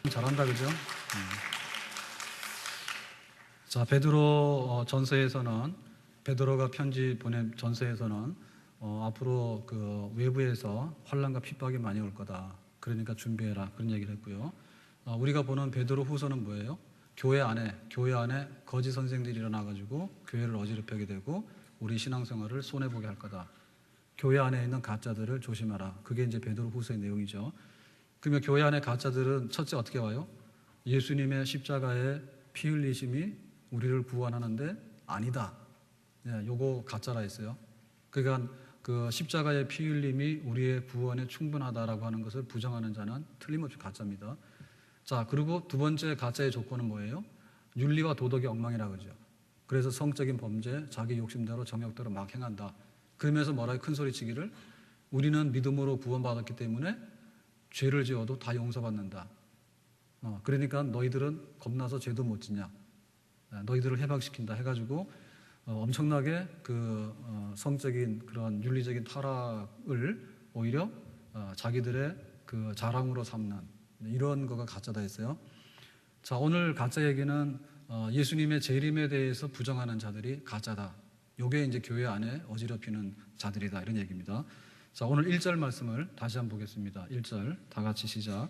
잘한다, 그죠? 자, 베드로 전서에서는, 베드로가 편지 보낸 전서에서는 앞으로 그 외부에서 환난과 핍박이 많이 올 거다. 그러니까 준비해라. 그런 얘기를 했고요. 우리가 보는 베드로 후서는 뭐예요? 교회 안에 거짓 선생들이 일어나가지고 교회를 어지럽히게 되고 우리 신앙생활을 손해보게 할 거다. 교회 안에 있는 가짜들을 조심하라. 그게 이제 베드로 후서의 내용이죠. 그러면 교회 안에 가짜들은 첫째 어떻게 와요? 예수님의 십자가의 피 흘리심이 우리를 구원하는데 아니다. 요거 가짜라 했어요. 그러니까 그 십자가의 피 흘림이 우리의 구원에 충분하다라고 하는 것을 부정하는 자는 틀림없이 가짜입니다. 자, 그리고 두 번째 가짜의 조건은 뭐예요? 윤리와 도덕이 엉망이라 그러죠. 그래서 성적인 범죄, 자기 욕심대로 정욕대로 막 행한다. 그러면서 뭐라고 큰 소리 치기를 우리는 믿음으로 구원받았기 때문에 죄를 지어도 다 용서받는다. 그러니까 너희들은 겁나서 죄도 못 지냐. 너희들을 해방시킨다 해가지고 엄청나게 그 성적인 그런 윤리적인 타락을 오히려 자기들의 그 자랑으로 삼는 이런 거가 가짜다 했어요. 자, 오늘 가짜 얘기는 예수님의 재림에 대해서 부정하는 자들이 가짜다. 요게 이제 교회 안에 어지럽히는 자들이다. 이런 얘기입니다. 자, 오늘 1절 말씀을 다시 한번 보겠습니다. 1절 다 같이 시작.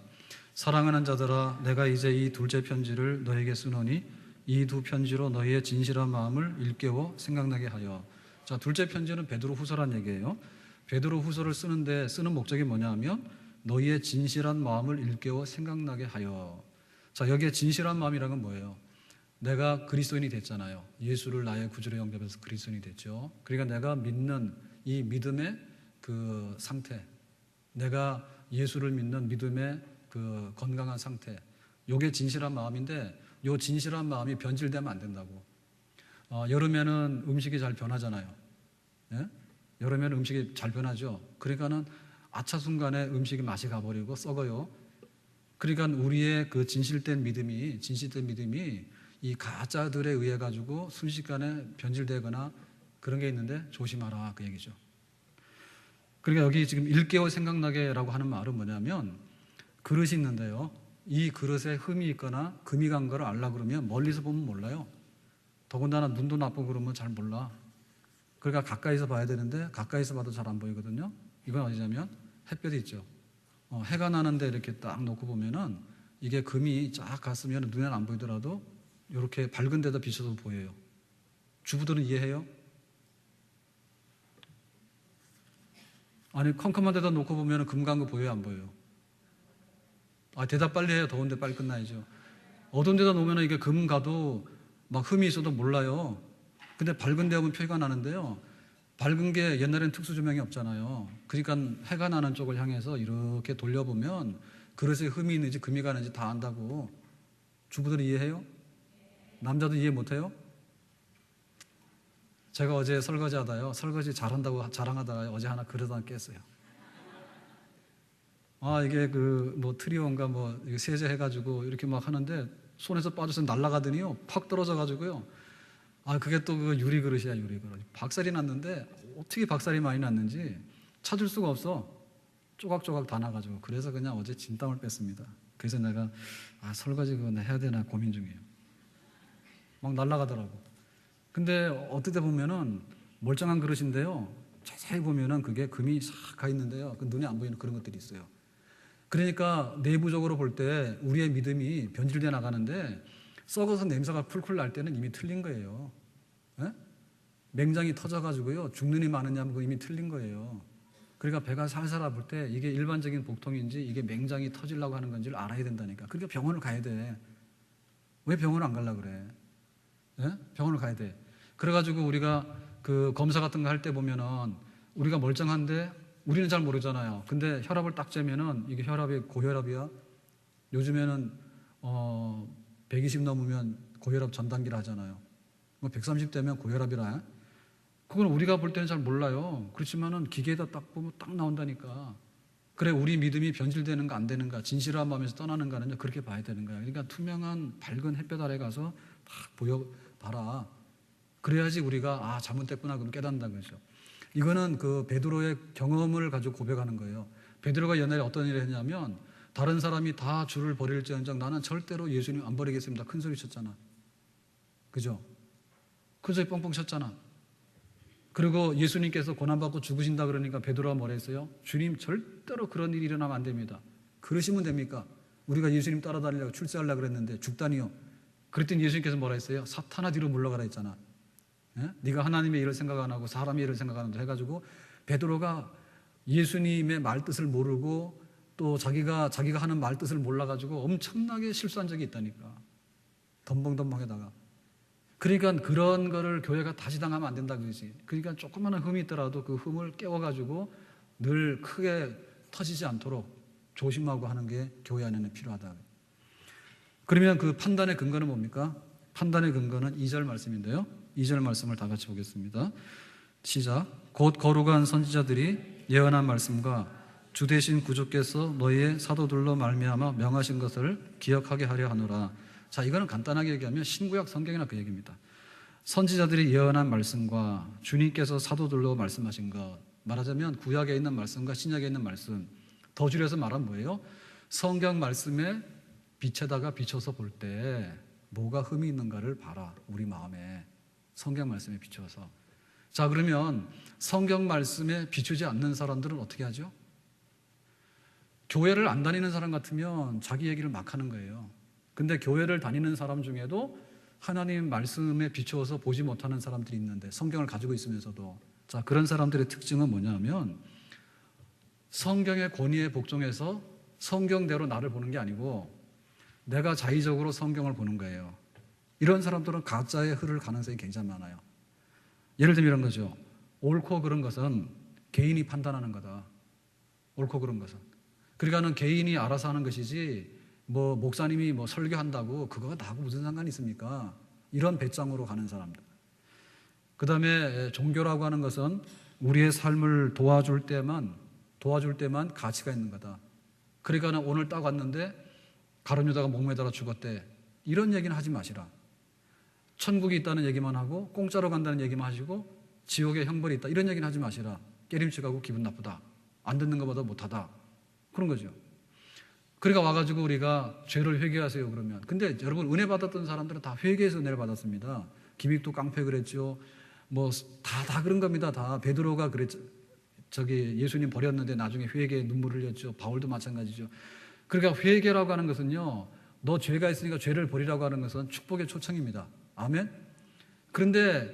사랑하는 자들아, 내가 이제 이 둘째 편지를 너에게 쓰노니 이 두 편지로 너희의 진실한 마음을 일깨워 생각나게 하여. 자, 둘째 편지는 베드로 후서란 얘기예요. 베드로 후서를 쓰는데 쓰는 목적이 뭐냐 하면 너희의 진실한 마음을 일깨워 생각나게 하여. 자, 여기에 진실한 마음이라는 건 뭐예요? 내가 그리스도인이 됐잖아요. 예수를 나의 구주로 영접해서 그리스도인이 됐죠. 그러니까 내가 믿는 이 믿음의 그 상태, 내가 예수를 믿는 믿음의 그 건강한 상태, 요게 진실한 마음인데 요 진실한 마음이 변질되면 안 된다고. 여름에는 음식이 잘 변하잖아요. 예? 여름에는 음식이 잘 변하죠. 그러니까는 아차 순간에 음식이 맛이 가버리고 썩어요. 그러니까 우리의 그 진실된 믿음이 이 가짜들에 의해 가지고 순식간에 변질되거나 그런 게 있는데 조심하라 그 얘기죠. 그러니까 여기 지금 일깨워 생각나게라고 하는 말은 뭐냐면 그릇이 있는데요. 이 그릇에 흠이 있거나 금이 간 거를 알라 그러면 멀리서 보면 몰라요. 더군다나 눈도 나쁘고 그러면 잘 몰라. 그러니까 가까이서 봐야 되는데 가까이서 봐도 잘 안 보이거든요. 이건 어디냐면 햇볕이 있죠. 해가 나는데 이렇게 딱 놓고 보면은 이게 금이 쫙 갔으면 눈에는 안 보이더라도 이렇게 밝은 데다 비춰서 보여요. 주부들은 이해해요? 아니 컴컴한 데다 놓고 보면 금 간 거 보여요, 안 보여요? 대답 빨리 해요. 더운데 빨리 끝나야죠. 어두운 데다 놓으면 이게 금 가도 막 흠이 있어도 몰라요. 근데 밝은 데 오면 표가 나는데요. 밝은 게 옛날엔 특수 조명이 없잖아요. 그러니까 해가 나는 쪽을 향해서 이렇게 돌려보면 그릇에 흠이 있는지 금이 가는지 다 안다고. 주부들은 이해해요? 남자도 이해 못해요? 제가 어제 설거지 하다요. 설거지 잘한다고 자랑하다가 어제 하나 그릇 하나 깼어요. 이게 그 뭐 트리온가 뭐 세제 해가지고 이렇게 막 하는데 손에서 빠져서 날아가더니요. 팍 떨어져가지고요. 그게 또 그 유리 그릇이야, 유리 그릇. 박살이 났는데 어떻게 박살이 많이 났는지 찾을 수가 없어. 조각조각 다 나가지고. 그래서 그냥 어제 진땀을 뺐습니다. 그래서 내가 설거지 그거 해야 되나 고민 중이에요. 막 날아가더라고. 근데 어떨 때 보면은 멀쩡한 그릇인데요. 자세히 보면은 그게 금이 싹 가 있는데요. 그 눈에 안 보이는 그런 것들이 있어요. 그러니까 내부적으로 볼 때 우리의 믿음이 변질돼 나가는데 썩어서 냄새가 쿨쿨 날 때는 이미 틀린 거예요. 예? 맹장이 터져가지고요. 죽는 이 많으냐 면 이미 틀린 거예요. 그러니까 배가 살살 아플 때 이게 일반적인 복통인지 이게 맹장이 터지려고 하는 건지를 알아야 된다니까. 그러니까 병원을 가야 돼. 왜 병원을 안 가려고 그래? 예? 병원을 가야 돼. 그래가지고 우리가 그 검사 같은 거 할 때 보면은 우리가 멀쩡한데 우리는 잘 모르잖아요. 근데 혈압을 딱 재면은 이게 혈압이 고혈압이야. 요즘에는 120 넘으면 고혈압 전 단계를 하잖아요. 130 되면 고혈압이라. 그건 우리가 볼 때는 잘 몰라요. 그렇지만은 기계에다 딱 보면 딱 나온다니까. 그래, 우리 믿음이 변질되는가 안 되는가, 진실한 마음에서 떠나는가는 그렇게 봐야 되는 거야. 그러니까 투명한 밝은 햇볕 아래 가서 딱 보여봐라. 그래야지 우리가 잘못됐구나 그럼 깨닫는다는 거죠. 이거는 그 베드로의 경험을 가지고 고백하는 거예요. 베드로가 옛날에 어떤 일을 했냐면 다른 사람이 다 주를 버릴지언정 나는 절대로 예수님 안 버리겠습니다. 큰 소리 쳤잖아. 그죠? 큰 소리 뻥뻥 쳤잖아. 그리고 예수님께서 고난받고 죽으신다 그러니까 베드로가 뭐라 했어요? 주님 절대로 그런 일이 일어나면 안 됩니다. 그러시면 됩니까? 우리가 예수님 따라다니려고 출세하려고 그랬는데 죽다니요. 그랬더니 예수님께서 뭐라 했어요? 사탄아 뒤로 물러가라 했잖아. 예? 네가 하나님의 일을 생각 안 하고 사람의 일을 생각하는다 해가지고 베드로가 예수님의 말뜻을 모르고 또 자기가 하는 말뜻을 몰라가지고 엄청나게 실수한 적이 있다니까. 덤벙덤벙에다가. 그러니까 그런 거를 교회가 다시 당하면 안 된다 그러지. 그러니까 조그마한 흠이 있더라도 그 흠을 깨워가지고 늘 크게 터지지 않도록 조심하고 하는 게 교회 안에는 필요하다. 그러면 그 판단의 근거는 뭡니까? 판단의 근거는 2절 말씀인데요. 2절 말씀을 다 같이 보겠습니다. 시작. 곧 거룩한 선지자들이 예언한 말씀과 주 되신 구주께서 너희의 사도들로 말미암아 명하신 것을 기억하게 하려 하노라. 자, 이거는 간단하게 얘기하면 신구약 성경이나 그 얘기입니다. 선지자들이 예언한 말씀과 주님께서 사도들로 말씀하신 것, 말하자면 구약에 있는 말씀과 신약에 있는 말씀, 더 줄여서 말하면 뭐예요? 성경 말씀에 빛에다가 비춰서 볼 때 뭐가 흠이 있는가를 봐라. 우리 마음에 성경 말씀에 비추어서. 자, 그러면 성경 말씀에 비추지 않는 사람들은 어떻게 하죠? 교회를 안 다니는 사람 같으면 자기 얘기를 막 하는 거예요. 근데 교회를 다니는 사람 중에도 하나님 말씀에 비추어서 보지 못하는 사람들이 있는데, 성경을 가지고 있으면서도. 자, 그런 사람들의 특징은 뭐냐면 성경의 권위에 복종해서 성경대로 나를 보는 게 아니고 내가 자의적으로 성경을 보는 거예요. 이런 사람들은 가짜에 흐를 가능성이 굉장히 많아요. 예를 들면 이런 거죠. 옳고 그른 것은 개인이 판단하는 거다. 옳고 그른 것은. 그러니까는 개인이 알아서 하는 것이지 뭐 목사님이 뭐 설교한다고 그거가 나하고 무슨 상관이 있습니까? 이런 배짱으로 가는 사람들. 그 다음에 종교라고 하는 것은 우리의 삶을 도와줄 때만 가치가 있는 거다. 그러니까 오늘 딱 왔는데 가룟 유다가 목매달아 죽었대. 이런 얘기는 하지 마시라. 천국이 있다는 얘기만 하고 공짜로 간다는 얘기만 하시고 지옥에 형벌이 있다. 이런 얘기는 하지 마시라. 깨림칙하고 기분 나쁘다. 안 듣는 것보다 못하다. 그런 거죠. 그러니까 와가지고 우리가 죄를 회개하세요 그러면. 근데 여러분 은혜 받았던 사람들은 다 회개해서 은혜를 받았습니다. 김익도 깡패 그랬죠. 뭐 다 그런 겁니다. 다 베드로가 그랬죠. 저기 예수님 버렸는데 나중에 회개에 눈물을 흘렸죠. 바울도 마찬가지죠. 그러니까 회개라고 하는 것은요, 너 죄가 있으니까 죄를 버리라고 하는 것은 축복의 초청입니다. 아멘. 그런데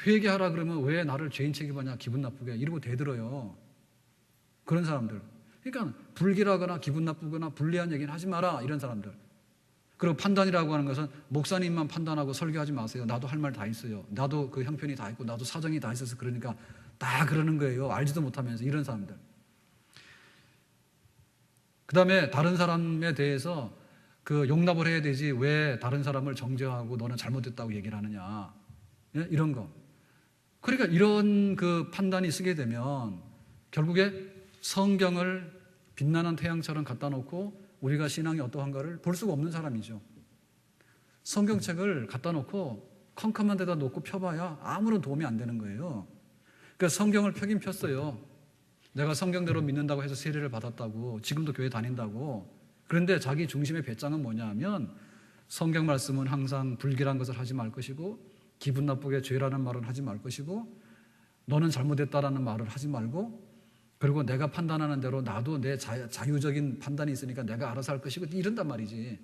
회개하라 그러면 왜 나를 죄인 취급하냐, 기분 나쁘게 이러고 대들어요. 그런 사람들. 그러니까 불길하거나 기분 나쁘거나 불리한 얘기는 하지 마라, 이런 사람들. 그리고 판단이라고 하는 것은 목사님만 판단하고 설교하지 마세요. 나도 할 말 다 있어요. 나도 그 형편이 다 있고 나도 사정이 다 있어서 그러니까 다 그러는 거예요. 알지도 못하면서. 이런 사람들. 그 다음에 다른 사람에 대해서 그 용납을 해야 되지 왜 다른 사람을 정죄하고 너는 잘못했다고 얘기를 하느냐, 예? 이런 거. 그러니까 이런 그 판단이 쓰게 되면 결국에 성경을 빛나는 태양처럼 갖다 놓고 우리가 신앙이 어떠한가를 볼 수가 없는 사람이죠. 성경책을 갖다 놓고 컴컴한 데다 놓고 펴봐야 아무런 도움이 안 되는 거예요. 그러니까 성경을 펴긴 폈어요. 내가 성경대로 믿는다고 해서 세례를 받았다고, 지금도 교회 다닌다고. 그런데 자기 중심의 배짱은 뭐냐 하면 성경 말씀은 항상 불길한 것을 하지 말 것이고 기분 나쁘게 죄라는 말은 하지 말 것이고 너는 잘못했다라는 말을 하지 말고, 그리고 내가 판단하는 대로 나도 내 자유적인 판단이 있으니까 내가 알아서 할 것이고 이런단 말이지.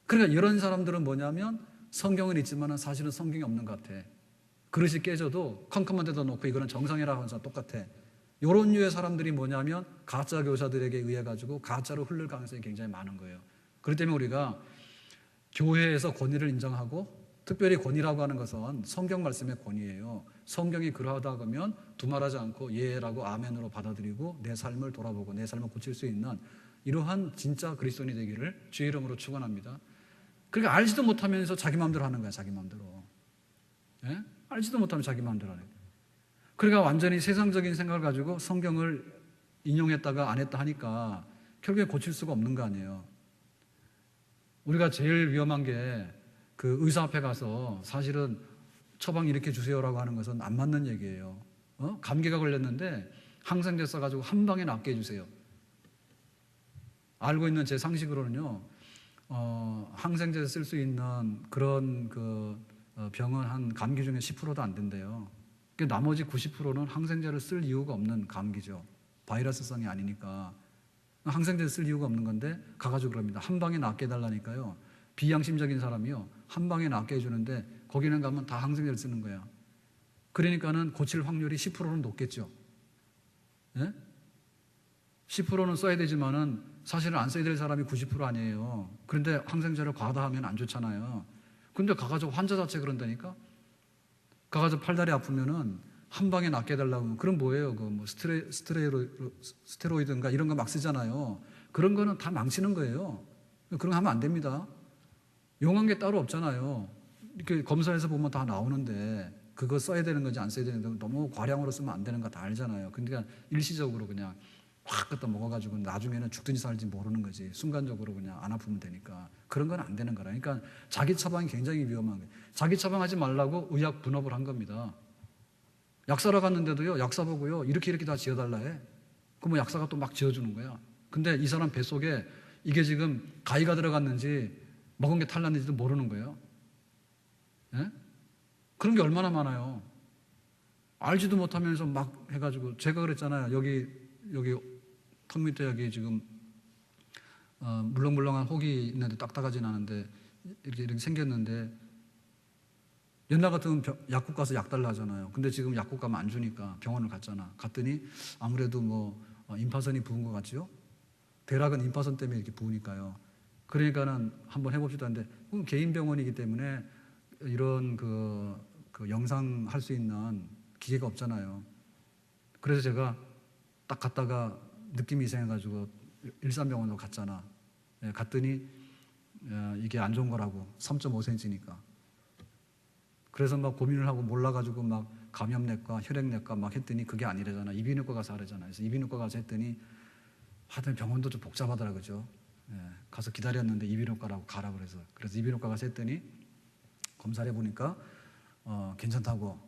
그러니까 이런 사람들은 뭐냐면 성경은 있지만 사실은 성경이 없는 것 같아. 그릇이 깨져도 컴컴한 데다 놓고 이거는 정상이라고 하는 사람 똑같아. 이런 류의 사람들이 뭐냐면 가짜 교사들에게 의해 가지고 가짜로 흐를 가능성이 굉장히 많은 거예요. 그렇기 때문에 우리가 교회에서 권위를 인정하고, 특별히 권위라고 하는 것은 성경 말씀의 권위예요. 성경이 그러하다 그러면 두말하지 않고 예라고 아멘으로 받아들이고 내 삶을 돌아보고 내 삶을 고칠 수 있는 이러한 진짜 그리스도인이 되기를 주의 이름으로 축원합니다. 그러니까 알지도 못하면서 자기 마음대로 하는 거야. 자기 마음대로. 예? 알지도 못하면 자기 마음대로 하는 거야. 그러니까 완전히 세상적인 생각을 가지고 성경을 인용했다가 안 했다 하니까 결국에 고칠 수가 없는 거 아니에요. 우리가 제일 위험한 게 그 의사 앞에 가서 사실은 처방 이렇게 주세요라고 하는 것은 안 맞는 얘기예요. 감기가 걸렸는데 항생제 써가지고 한 방에 낫게 해주세요. 알고 있는 제 상식으로는요, 항생제 쓸 수 있는 그런 병은 한 감기 중에 10%도 안 된대요. 나머지 90%는 항생제를 쓸 이유가 없는 감기죠. 바이러스성이 아니니까. 항생제를 쓸 이유가 없는 건데 가가지고 그럽니다. 한 방에 낫게 해달라니까요. 비양심적인 사람이요, 한 방에 낫게 해주는데 거기는 가면 다 항생제를 쓰는 거야. 그러니까는 고칠 확률이 10%는 높겠죠. 예? 10%는 써야 되지만은 사실은 안 써야 될 사람이 90% 아니에요. 그런데 항생제를 과다하면 안 좋잖아요. 근데 가가지고 환자 자체 그런다니까? 가가지고 팔다리 아프면은 한 방에 낫게 해달라고 하면, 그럼 뭐예요? 스테로이드인가 이런 거 막 쓰잖아요. 그런 거는 다 망치는 거예요. 그런 거 하면 안 됩니다. 용한 게 따로 없잖아요. 이렇게 검사해서 보면 다 나오는데 그거 써야 되는 건지 안 써야 되는 건지 너무 과량으로 쓰면 안 되는 거 다 알잖아요. 그러니까 일시적으로 그냥 확 갖다 먹어가지고 나중에는 죽든지 살든지 모르는 거지. 순간적으로 그냥 안 아프면 되니까. 그런 건 안 되는 거라. 그러니까 자기 처방이 굉장히 위험한 거예요. 자기 처방하지 말라고 의학 분업을 한 겁니다. 약 사러 갔는데도요, 약사 보고요, 이렇게 다 지어달라 해. 그럼 약사가 또 막 지어주는 거야. 근데 이 사람 뱃속에 이게 지금 가위가 들어갔는지 먹은 게 탈났는지도 모르는 거예요. 예? 그런 게 얼마나 많아요. 알지도 못하면서 막 해가지고, 제가 그랬잖아요. 여기 턱 밑에 여기 지금 물렁물렁한 혹이 있는데 딱딱하진 않은데 이렇게 생겼는데, 옛날 같으면 약국 가서 약 달라 하잖아요. 근데 지금 약국 가면 안 주니까 병원을 갔잖아. 갔더니 아무래도 임파선이 부은 것 같죠? 대략은 임파선 때문에 이렇게 부으니까요. 그러니까는 한번 해봅시다 하는데, 개인 병원이기 때문에 이런 영상 할 수 있는 기계가 없잖아요. 그래서 제가 딱 갔다가 느낌이 이상해가지고 일산병원으로 갔잖아. 예, 갔더니 이게 안 좋은 거라고. 3.5cm니까. 그래서 막 고민을 하고 몰라가지고 막 감염내과, 혈액내과 막 했더니 그게 아니래잖아. 이비인후과 가서 하래잖아. 그래서 이비인후과 가서 했더니 하여튼 병원도 좀 복잡하더라, 그죠? 예, 가서 기다렸는데 이비인후과라고 가라 그래서 이비인후과 가서 했더니 검사를 해보니까 괜찮다고.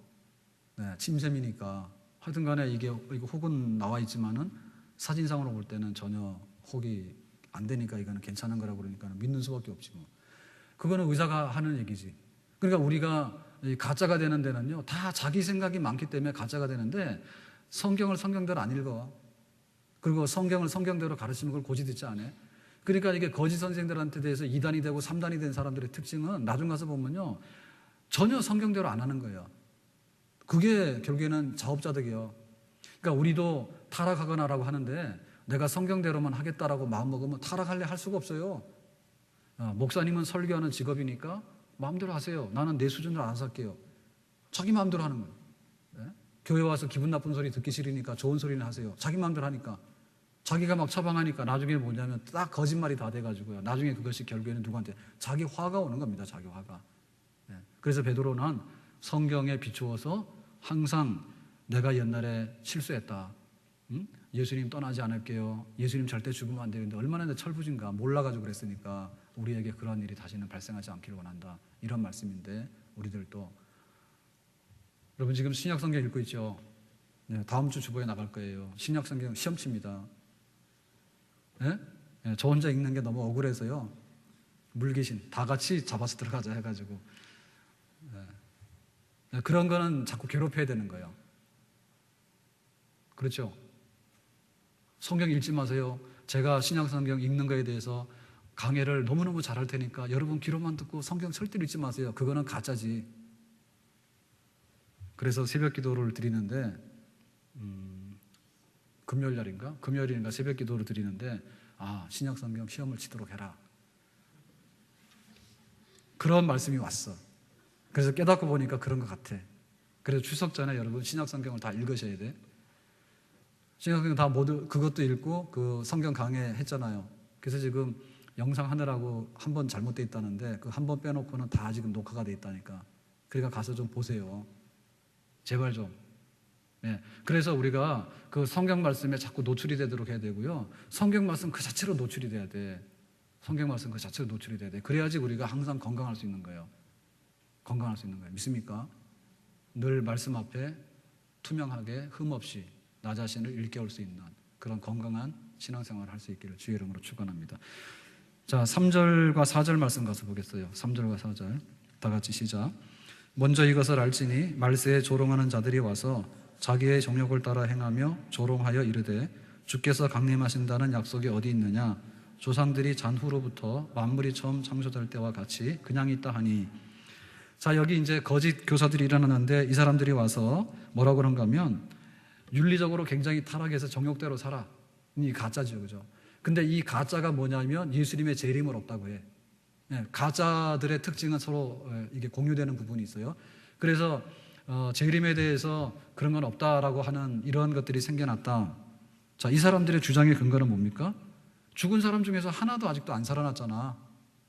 네, 침샘이니까. 하여튼 간에 이거 혹은 나와 있지만은 사진상으로 볼 때는 전혀 혹이 안 되니까 이거는 괜찮은 거라고 그러니까 믿는 수밖에 없지 뭐. 그거는 의사가 하는 얘기지. 그러니까 우리가 가짜가 되는 데는요, 다 자기 생각이 많기 때문에 가짜가 되는데, 성경을 성경대로 안 읽어. 그리고 성경을 성경대로 가르치는 걸 고지 듣지 않아. 그러니까 이게 거짓 선생들한테 대해서 2단이 되고 3단이 된 사람들의 특징은 나중 가서 보면요, 전혀 성경대로 안 하는 거예요. 그게 결국에는 자업자득이에요. 그러니까 우리도 타락하거나라고 하는데, 내가 성경대로만 하겠다라고 마음먹으면 타락할래 할 수가 없어요. 목사님은 설교하는 직업이니까 마음대로 하세요. 나는 내 수준으로 알아서 할게요. 자기 마음대로 하는 거예요. 네? 교회 와서 기분 나쁜 소리 듣기 싫으니까 좋은 소리는 하세요. 자기 마음대로 하니까. 자기가 막 처방하니까 나중에 뭐냐면 딱 거짓말이 다 돼가지고요. 나중에 그것이 결국에는 누구한테 자기 화가 오는 겁니다. 자기 화가. 네. 그래서 베드로는 성경에 비추어서 항상 내가 옛날에 실수했다. 응? 예수님 떠나지 않을게요. 예수님 절대 죽으면 안 되는데 얼마나 내 철부진가 몰라가지고 그랬으니까 우리에게 그런 일이 다시는 발생하지 않기를 원한다. 이런 말씀인데, 우리들도 여러분 지금 신약성경 읽고 있죠? 네, 다음 주 주보에 나갈 거예요. 신약성경 시험치입니다. 네? 네, 저 혼자 읽는 게 너무 억울해서요. 물귀신 다 같이 잡아서 들어가자 해가지고 네, 그런 거는 자꾸 괴롭혀야 되는 거예요. 그렇죠? 성경 읽지 마세요. 제가 신약성경 읽는 거에 대해서 강해를 너무너무 잘할 테니까 여러분 귀로만 듣고 성경 절대로 읽지 마세요. 그거는 가짜지. 그래서 새벽 기도를 드리는데 금요일인가 새벽 기도를 드리는데, 신약성경 시험을 치도록 해라. 그런 말씀이 왔어. 그래서 깨닫고 보니까 그런 것 같아. 그래서 추석 전에 여러분 신약성경을 다 읽으셔야 돼. 신약성경 다 모두 그것도 읽고 그 성경 강해했잖아요. 그래서 지금 영상 하느라고 한 번 잘못돼 있다는데 그 한 번 빼놓고는 다 지금 녹화가 돼 있다니까. 그러니까 가서 좀 보세요. 제발 좀. 네. 그래서 우리가 그 성경 말씀에 자꾸 노출이 되도록 해야 되고요. 성경 말씀 그 자체로 노출이 돼야 돼. 성경 말씀 그 자체로 노출이 돼야 돼. 그래야지 우리가 항상 건강할 수 있는 거예요. 건강할 수 있는 거예요. 믿습니까? 늘 말씀 앞에 투명하게 흠없이 나 자신을 일깨울 수 있는 그런 건강한 신앙생활을 할 수 있기를 주의 이름으로 축원합니다. 자, 3절과 4절 말씀 가서 보겠어요. 3절과 4절 다 같이 시작. 먼저 이것을 알지니 말세에 조롱하는 자들이 와서 자기의 정욕을 따라 행하며 조롱하여 이르되 주께서 강림하신다는 약속이 어디 있느냐? 조상들이 잔후로부터 만물이 처음 창조될 때와 같이 그냥 있다 하니. 자, 여기 이제 거짓 교사들이 일어나는데 이 사람들이 와서 뭐라고 그런가 하면 윤리적으로 굉장히 타락해서 정욕대로 살아. 이 가짜죠, 그죠? 근데 이 가짜가 뭐냐면 예수님의 재림은 없다고 해. 가짜들의 특징은 서로 이게 공유되는 부분이 있어요. 그래서 재림에 대해서 그런 건 없다라고 하는 이런 것들이 생겨났다. 자, 이 사람들의 주장의 근거는 뭡니까? 죽은 사람 중에서 하나도 아직도 안 살아났잖아.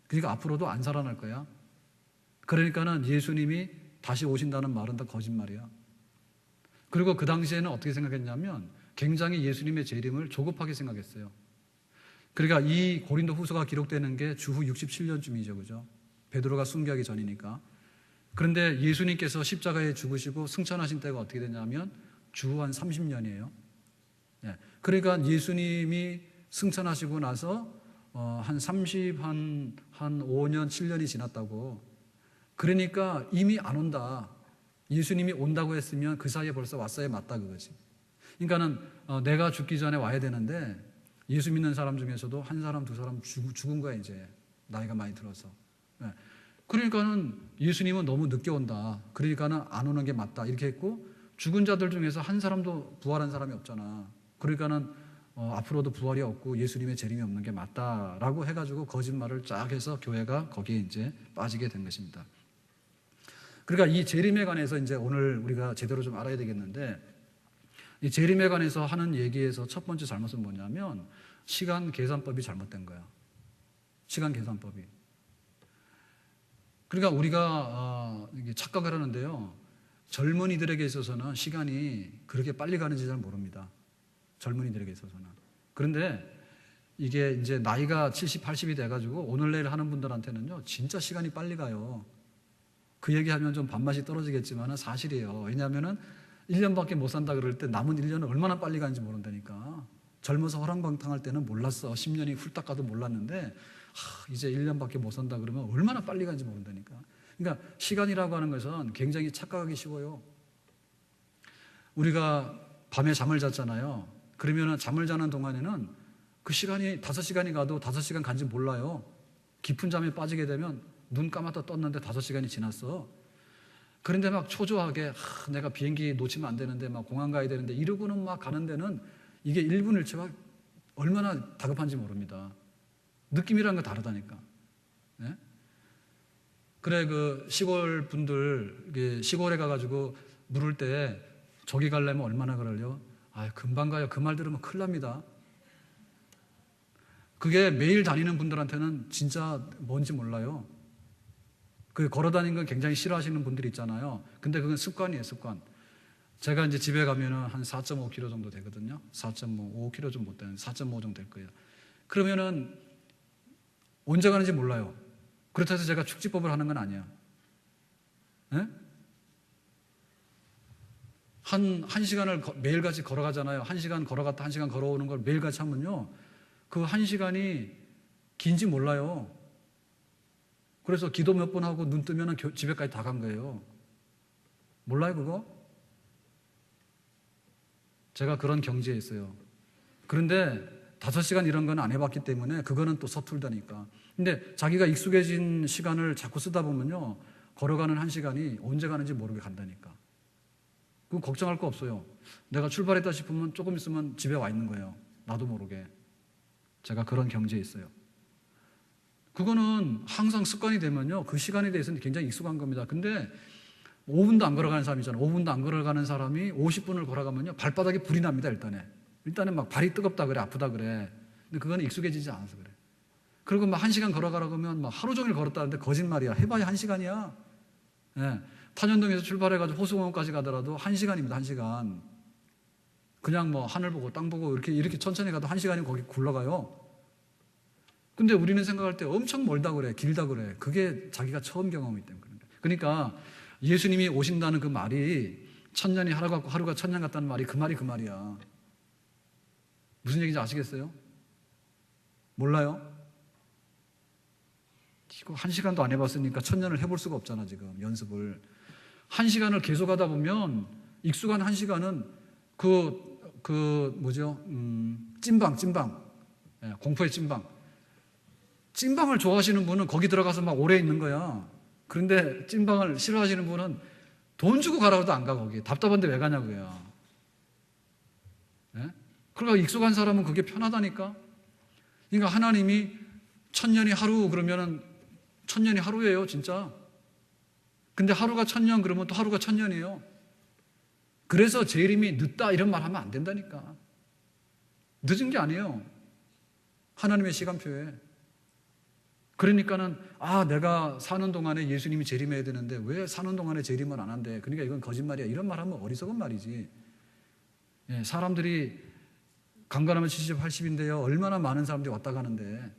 그러니까 앞으로도 안 살아날 거야. 그러니까는 예수님이 다시 오신다는 말은 다 거짓말이야. 그리고 그 당시에는 어떻게 생각했냐면 굉장히 예수님의 재림을 조급하게 생각했어요. 그러니까 이 고린도 후서가 기록되는 게 주후 67년쯤이죠. 그죠? 베드로가 순교하기 전이니까. 그런데 예수님께서 십자가에 죽으시고 승천하신 때가 어떻게 되냐면 주후 한 30년이에요. 그러니까 예수님이 승천하시고 나서 한 5년, 7년이 지났다고. 그러니까 이미 안 온다. 예수님이 온다고 했으면 그 사이에 벌써 왔어야 맞다 그거지. 그러니까는 내가 죽기 전에 와야 되는데 예수 믿는 사람 중에서도 한 사람, 두 사람 죽은 거야 이제. 나이가 많이 들어서. 그러니까는 예수님은 너무 늦게 온다. 그러니까는 안 오는 게 맞다. 이렇게 했고 죽은 자들 중에서 한 사람도 부활한 사람이 없잖아. 그러니까는 앞으로도 부활이 없고 예수님의 재림이 없는 게 맞다라고 해가지고 거짓말을 쫙 해서 교회가 거기에 이제 빠지게 된 것입니다. 그러니까 이 재림에 관해서 이제 오늘 우리가 제대로 좀 알아야 되겠는데, 이 재림에 관해서 하는 얘기에서 첫 번째 잘못은 뭐냐면 시간 계산법이 잘못된 거야. 시간 계산법이. 그러니까 우리가 착각을 하는데요, 젊은이들에게 있어서는 시간이 그렇게 빨리 가는지 잘 모릅니다. 젊은이들에게 있어서는. 그런데 이게 이제 나이가 70, 80이 돼가지고 오늘 내일 하는 분들한테는요 진짜 시간이 빨리 가요. 그 얘기하면 좀 밥맛이 떨어지겠지만 사실이에요. 왜냐하면은 1년밖에 못 산다 그럴 때 남은 1년은 얼마나 빨리 가는지 모른다니까. 젊어서 허랑방탕할 때는 몰랐어. 10년이 훌딱 가도 몰랐는데 이제 1년밖에 못 산다 그러면 얼마나 빨리 가는지 모른다니까. 그러니까 시간이라고 하는 것은 굉장히 착각하기 쉬워요. 우리가 밤에 잠을 잤잖아요. 그러면 잠을 자는 동안에는 그 시간이 5시간이 가도 5시간 간지 몰라요. 깊은 잠에 빠지게 되면 눈 감았다 떴는데 5시간이 지났어. 그런데 막 초조하게 내가 비행기 놓치면 안 되는데 막 공항 가야 되는데 이러고는 막 가는 데는 이게 1분 1초가 얼마나 다급한지 모릅니다. 느낌이란 거 다르다니까. 네? 그래, 그 시골 분들 시골에 가가지고 물을 때 저기 가려면 얼마나 걸려? 금방 가요. 그 말 들으면 큰일 납니다. 그게 매일 다니는 분들한테는 진짜 뭔지 몰라요. 그 걸어다니는 건 굉장히 싫어하시는 분들이 있잖아요. 근데 그건 습관이에요, 습관. 제가 이제 집에 가면은 한 4.5km 정도 되거든요. 4.5km 좀 못 되는 4.5 정도 될 거예요. 그러면은 언제 가는지 몰라요. 그렇다고 해서 제가 축지법을 하는 건 아니야. 네? 한 시간을 매일같이 걸어가잖아요. 1시간 걸어갔다 1시간 걸어오는 걸 매일같이 하면요, 그 1시간이 긴지 몰라요. 그래서 기도 몇 번 하고 눈 뜨면 집에까지 다 간 거예요. 몰라요 그거? 제가 그런 경지에 있어요. 그런데 5시간 이런 건 안 해봤기 때문에 그거는 또 서툴다니까. 근데 자기가 익숙해진 시간을 자꾸 쓰다 보면요, 걸어가는 1시간이 언제 가는지 모르게 간다니까. 그건 걱정할 거 없어요. 내가 출발했다 싶으면 조금 있으면 집에 와 있는 거예요. 나도 모르게. 제가 그런 경지에 있어요. 그거는 항상 습관이 되면요, 그 시간에 대해서는 굉장히 익숙한 겁니다. 근데 5분도 안 걸어가는 사람이잖아요. 5분도 안 걸어가는 사람이 50분을 걸어가면요, 발바닥에 불이 납니다. 일단은 막 발이 뜨겁다 그래, 아프다 그래. 근데 그거는 익숙해지지 않아서 그래. 그리고 막 1시간 걸어가라고 하면 막 하루 종일 걸었다는데 거짓말이야. 해봐야 1시간이야. 예. 탄현동에서 출발해가지고 호수공원까지 가더라도 1시간입니다. 1시간. 그냥 뭐 하늘 보고 땅 보고 이렇게 천천히 가도 1시간이면 거기 굴러가요. 근데 우리는 생각할 때 엄청 멀다 그래, 길다 그래. 그게 자기가 처음 경험이기 때문에. 그러니까 예수님이 오신다는 그 말이 1000년이 하루 같고 하루가 1000년 같다는 말이 그 말이야. 무슨 얘기인지 아시겠어요? 몰라요? 이거 1시간도 안 해봤으니까 1000년을 해볼 수가 없잖아. 지금 연습을 1시간을 계속 하다 보면 익숙한 1시간은 뭐죠? 찐방. 예, 공포의 찐방을 좋아하시는 분은 거기 들어가서 막 오래 있는 거야. 그런데 찐방을 싫어하시는 분은 돈 주고 가라고도 안 가. 거기 답답한데 왜 가냐고요. 예? 그러니까 익숙한 사람은 그게 편하다니까. 그러니까 하나님이 1000년이 하루 그러면은 1000년이 하루예요, 진짜. 근데 하루가 1000년 그러면 또 하루가 1000년이에요. 그래서 재림이 늦다 이런 말 하면 안 된다니까. 늦은 게 아니에요. 하나님의 시간표에. 그러니까는 내가 사는 동안에 예수님이 재림해야 되는데 왜 사는 동안에 재림을 안 한대? 그러니까 이건 거짓말이야. 이런 말 하면 어리석은 말이지. 예, 사람들이 강간하면 70, 80인데요. 얼마나 많은 사람들이 왔다 가는데.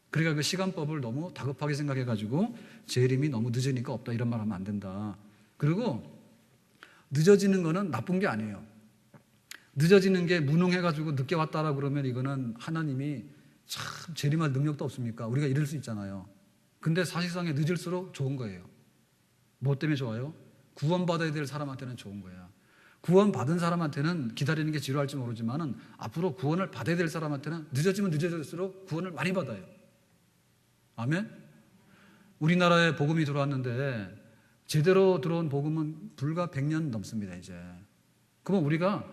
그러니까 그 시간법을 너무 다급하게 생각해가지고 재림이 너무 늦으니까 없다 이런 말 하면 안 된다. 그리고 늦어지는 거는 나쁜 게 아니에요. 늦어지는 게 무능해가지고 늦게 왔다라고 그러면 이거는 하나님이 참 재림할 능력도 없습니까? 우리가 이럴 수 있잖아요. 근데 사실상에 늦을수록 좋은 거예요. 뭐 때문에 좋아요? 구원받아야 될 사람한테는 좋은 거야. 구원받은 사람한테는 기다리는 게 지루할지 모르지만은 앞으로 구원을 받아야 될 사람한테는 늦어지면 늦어질수록 구원을 많이 받아요. 아멘? 우리나라에 복음이 들어왔는데 제대로 들어온 복음은 불과 100년 넘습니다, 이제. 그러면 우리가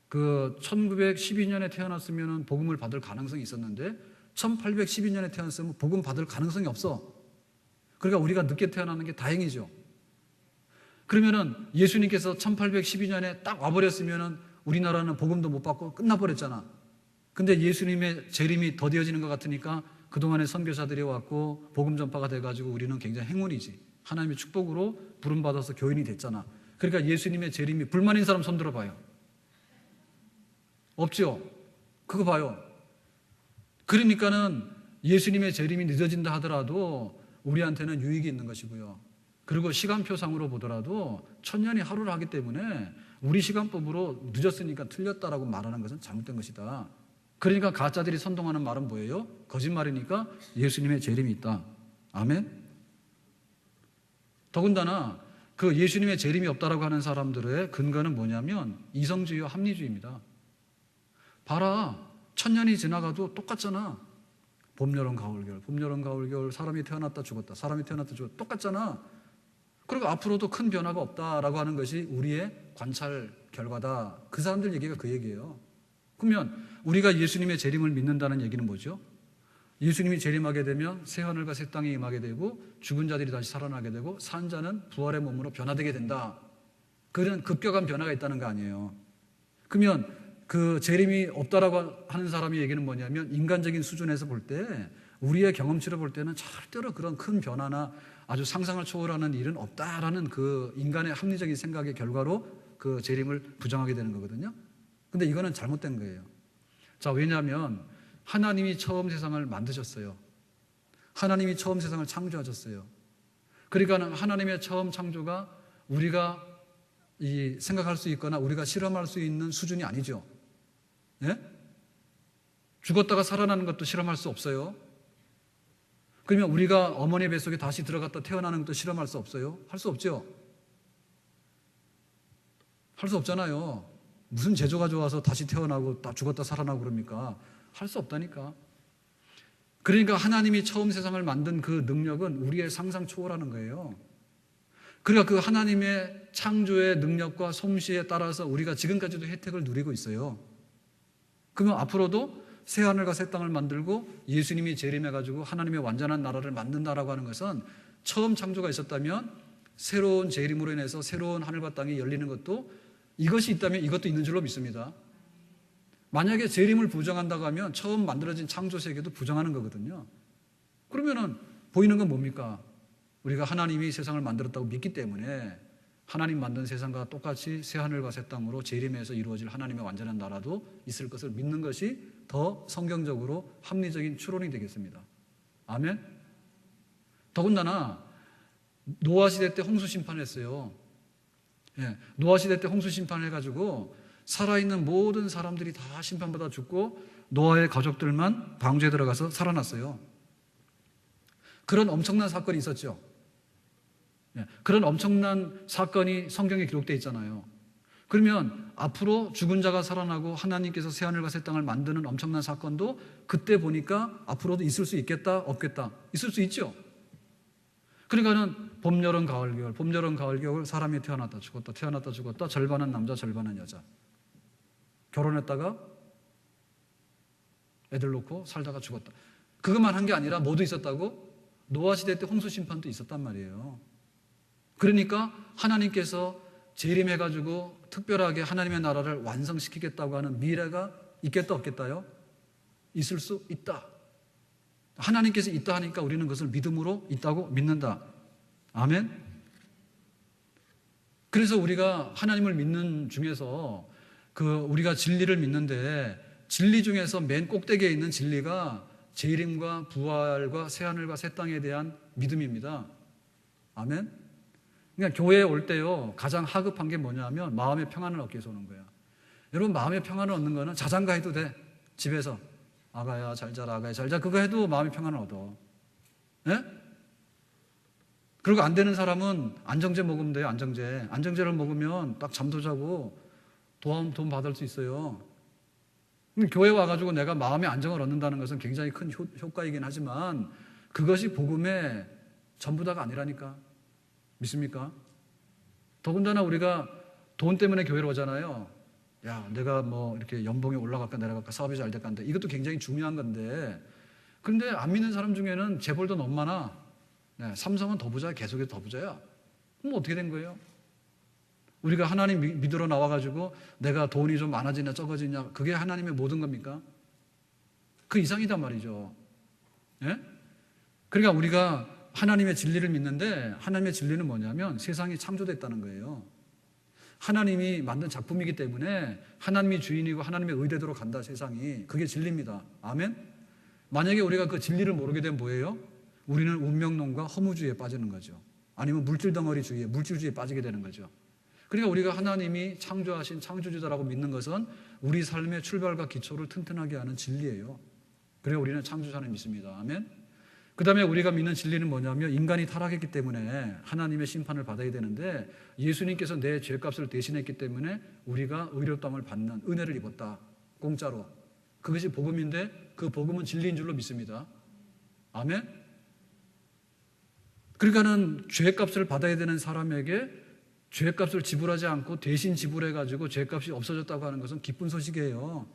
1912년에 태어났으면 복음을 받을 가능성이 있었는데 1812년에 태어났으면 복음 받을 가능성이 없어. 그러니까 우리가 늦게 태어나는 게 다행이죠. 그러면은 예수님께서 1812년에 딱 와버렸으면은 우리나라는 복음도 못 받고 끝나버렸잖아. 근데 예수님의 재림이 더디어지는 것 같으니까 그동안에 선교사들이 왔고 복음 전파가 돼가지고 우리는 굉장히 행운이지. 하나님의 축복으로 부름받아서 교인이 됐잖아. 그러니까 예수님의 재림이 불만인 사람 손 들어봐요. 없죠? 그거 봐요. 그러니까는 예수님의 재림이 늦어진다 하더라도 우리한테는 유익이 있는 것이고요. 그리고 시간표상으로 보더라도 1000년이 하루를 하기 때문에 우리 시간법으로 늦었으니까 틀렸다라고 말하는 것은 잘못된 것이다. 그러니까 가짜들이 선동하는 말은 뭐예요? 거짓말이니까 예수님의 재림이 있다. 아멘? 더군다나 그 예수님의 재림이 없다라고 하는 사람들의 근거는 뭐냐면 이성주의와 합리주의입니다. 봐라, 1000년이 지나가도 똑같잖아. 봄, 여름, 가을, 겨울, 봄, 여름, 가을, 겨울, 사람이 태어났다 죽었다, 사람이 태어났다 죽었다, 똑같잖아. 그리고 앞으로도 큰 변화가 없다라고 하는 것이 우리의 관찰 결과다. 그 사람들 얘기가 그 얘기예요. 그러면 우리가 예수님의 재림을 믿는다는 얘기는 뭐죠? 예수님이 재림하게 되면 새 하늘과 새 땅이 임하게 되고 죽은 자들이 다시 살아나게 되고 산 자는 부활의 몸으로 변화되게 된다. 그런 급격한 변화가 있다는 거 아니에요. 그러면 그 재림이 없다라고 하는 사람의 얘기는 뭐냐면 인간적인 수준에서 볼 때 우리의 경험치로 볼 때는 절대로 그런 큰 변화나 아주 상상을 초월하는 일은 없다라는 그 인간의 합리적인 생각의 결과로 그 재림을 부정하게 되는 거거든요. 근데 이거는 잘못된 거예요. 자, 왜냐하면 하나님이 처음 세상을 만드셨어요. 하나님이 처음 세상을 창조하셨어요. 그러니까 하나님의 처음 창조가 우리가 생각할 수 있거나 우리가 실험할 수 있는 수준이 아니죠. 예? 죽었다가 살아나는 것도 실험할 수 없어요. 그러면 우리가 어머니 뱃속에 다시 들어갔다 태어나는 것도 실험할 수 없어요? 할 수 없죠? 할 수 없잖아요. 무슨 제조가 좋아서 다시 태어나고 죽었다 살아나고 그럽니까? 할 수 없다니까. 그러니까 하나님이 처음 세상을 만든 그 능력은 우리의 상상 초월하는 거예요. 그러니까 그 하나님의 창조의 능력과 솜씨에 따라서 우리가 지금까지도 혜택을 누리고 있어요. 그러면 앞으로도 새하늘과 새 땅을 만들고 예수님이 재림해가지고 하나님의 완전한 나라를 만든다라고 하는 것은 처음 창조가 있었다면 새로운 재림으로 인해서 새로운 하늘과 땅이 열리는 것도 이것이 있다면 이것도 있는 줄로 믿습니다. 만약에 재림을 부정한다고 하면 처음 만들어진 창조 세계도 부정하는 거거든요. 그러면은 보이는 건 뭡니까? 우리가 하나님이 세상을 만들었다고 믿기 때문에 하나님 만든 세상과 똑같이 새하늘과 새 땅으로 재림해서 이루어질 하나님의 완전한 나라도 있을 것을 믿는 것이 더 성경적으로 합리적인 추론이 되겠습니다. 아멘? 더군다나 노아 시대 때 홍수 심판했어요. 예, 노아 시대 때 홍수 심판을 해가지고 살아있는 모든 사람들이 다 심판받아 죽고 노아의 가족들만 방주에 들어가서 살아났어요. 그런 엄청난 사건이 있었죠. 그런 엄청난 사건이 성경에 기록되어 있잖아요. 그러면 앞으로 죽은 자가 살아나고 하나님께서 새하늘과 새 땅을 만드는 엄청난 사건도 그때 보니까 앞으로도 있을 수 있겠다, 없겠다? 있을 수 있죠. 그러니까는 봄, 여름, 가을, 겨울, 봄, 여름, 가을, 겨울 사람이 태어났다 죽었다, 태어났다 죽었다, 절반은 남자, 절반은 여자. 결혼했다가 애들 놓고 살다가 죽었다. 그것만 한 게 아니라 뭐도 있었다고? 노아 시대 때 홍수 심판도 있었단 말이에요. 그러니까 하나님께서 재림해가지고 특별하게 하나님의 나라를 완성시키겠다고 하는 미래가 있겠다, 없겠다요? 있을 수 있다. 하나님께서 있다 하니까 우리는 그것을 믿음으로 있다고 믿는다. 아멘. 그래서 우리가 하나님을 믿는 중에서 우리가 진리를 믿는데 진리 중에서 맨 꼭대기에 있는 진리가 재림과 부활과 새하늘과 새 땅에 대한 믿음입니다. 아멘. 그러니까 교회에 올 때요 가장 하급한 게 뭐냐면 마음의 평안을 얻기 위해서 오는 거예요. 여러분 마음의 평안을 얻는 거는 자장가 해도 돼. 집에서 아가야 잘 자라, 아가야 잘 자, 그거 해도 마음의 평안을 얻어. 예? 그리고 안 되는 사람은 안정제 먹으면 돼요. 안정제를 먹으면 딱 잠도 자고 돈 받을 수 있어요. 교회 와가지고 내가 마음의 안정을 얻는다는 것은 굉장히 큰 효과이긴 하지만 그것이 복음의 전부 다가 아니라니까. 믿습니까? 더군다나 우리가 돈 때문에 교회로 오잖아요. 야, 내가 뭐 이렇게 연봉이 올라갈까 내려갈까, 사업이 잘 될까 한데 이것도 굉장히 중요한 건데, 근데 안 믿는 사람 중에는 재벌도 너무 많아. 네, 삼성은 더 부자야, 계속해서 더 부자야. 그럼 어떻게 된 거예요? 우리가 하나님 믿으러 나와가지고 내가 돈이 좀 많아지냐 적어지냐 그게 하나님의 모든 겁니까? 그 이상이단 말이죠. 예? 그러니까 우리가 하나님의 진리를 믿는데 하나님의 진리는 뭐냐면 세상이 창조됐다는 거예요. 하나님이 만든 작품이기 때문에 하나님이 주인이고 하나님의 의대대로 간다 세상이. 그게 진리입니다. 아멘? 만약에 우리가 그 진리를 모르게 되면 뭐예요? 우리는 운명론과 허무주의에 빠지는 거죠. 아니면 물질덩어리주의에, 물질주의에 빠지게 되는 거죠. 그러니까 우리가 하나님이 창조하신 창조주다라고 믿는 것은 우리 삶의 출발과 기초를 튼튼하게 하는 진리예요. 그래서 우리는 창조주를 믿습니다. 아멘? 그 다음에 우리가 믿는 진리는 뭐냐면 인간이 타락했기 때문에 하나님의 심판을 받아야 되는데 예수님께서 내 죄값을 대신했기 때문에 우리가 의롭다함을 받는 은혜를 입었다. 공짜로. 그것이 복음인데 그 복음은 진리인 줄로 믿습니다. 아멘? 그러니까는 죄값을 받아야 되는 사람에게 죄값을 지불하지 않고 대신 지불해가지고 죄값이 없어졌다고 하는 것은 기쁜 소식이에요.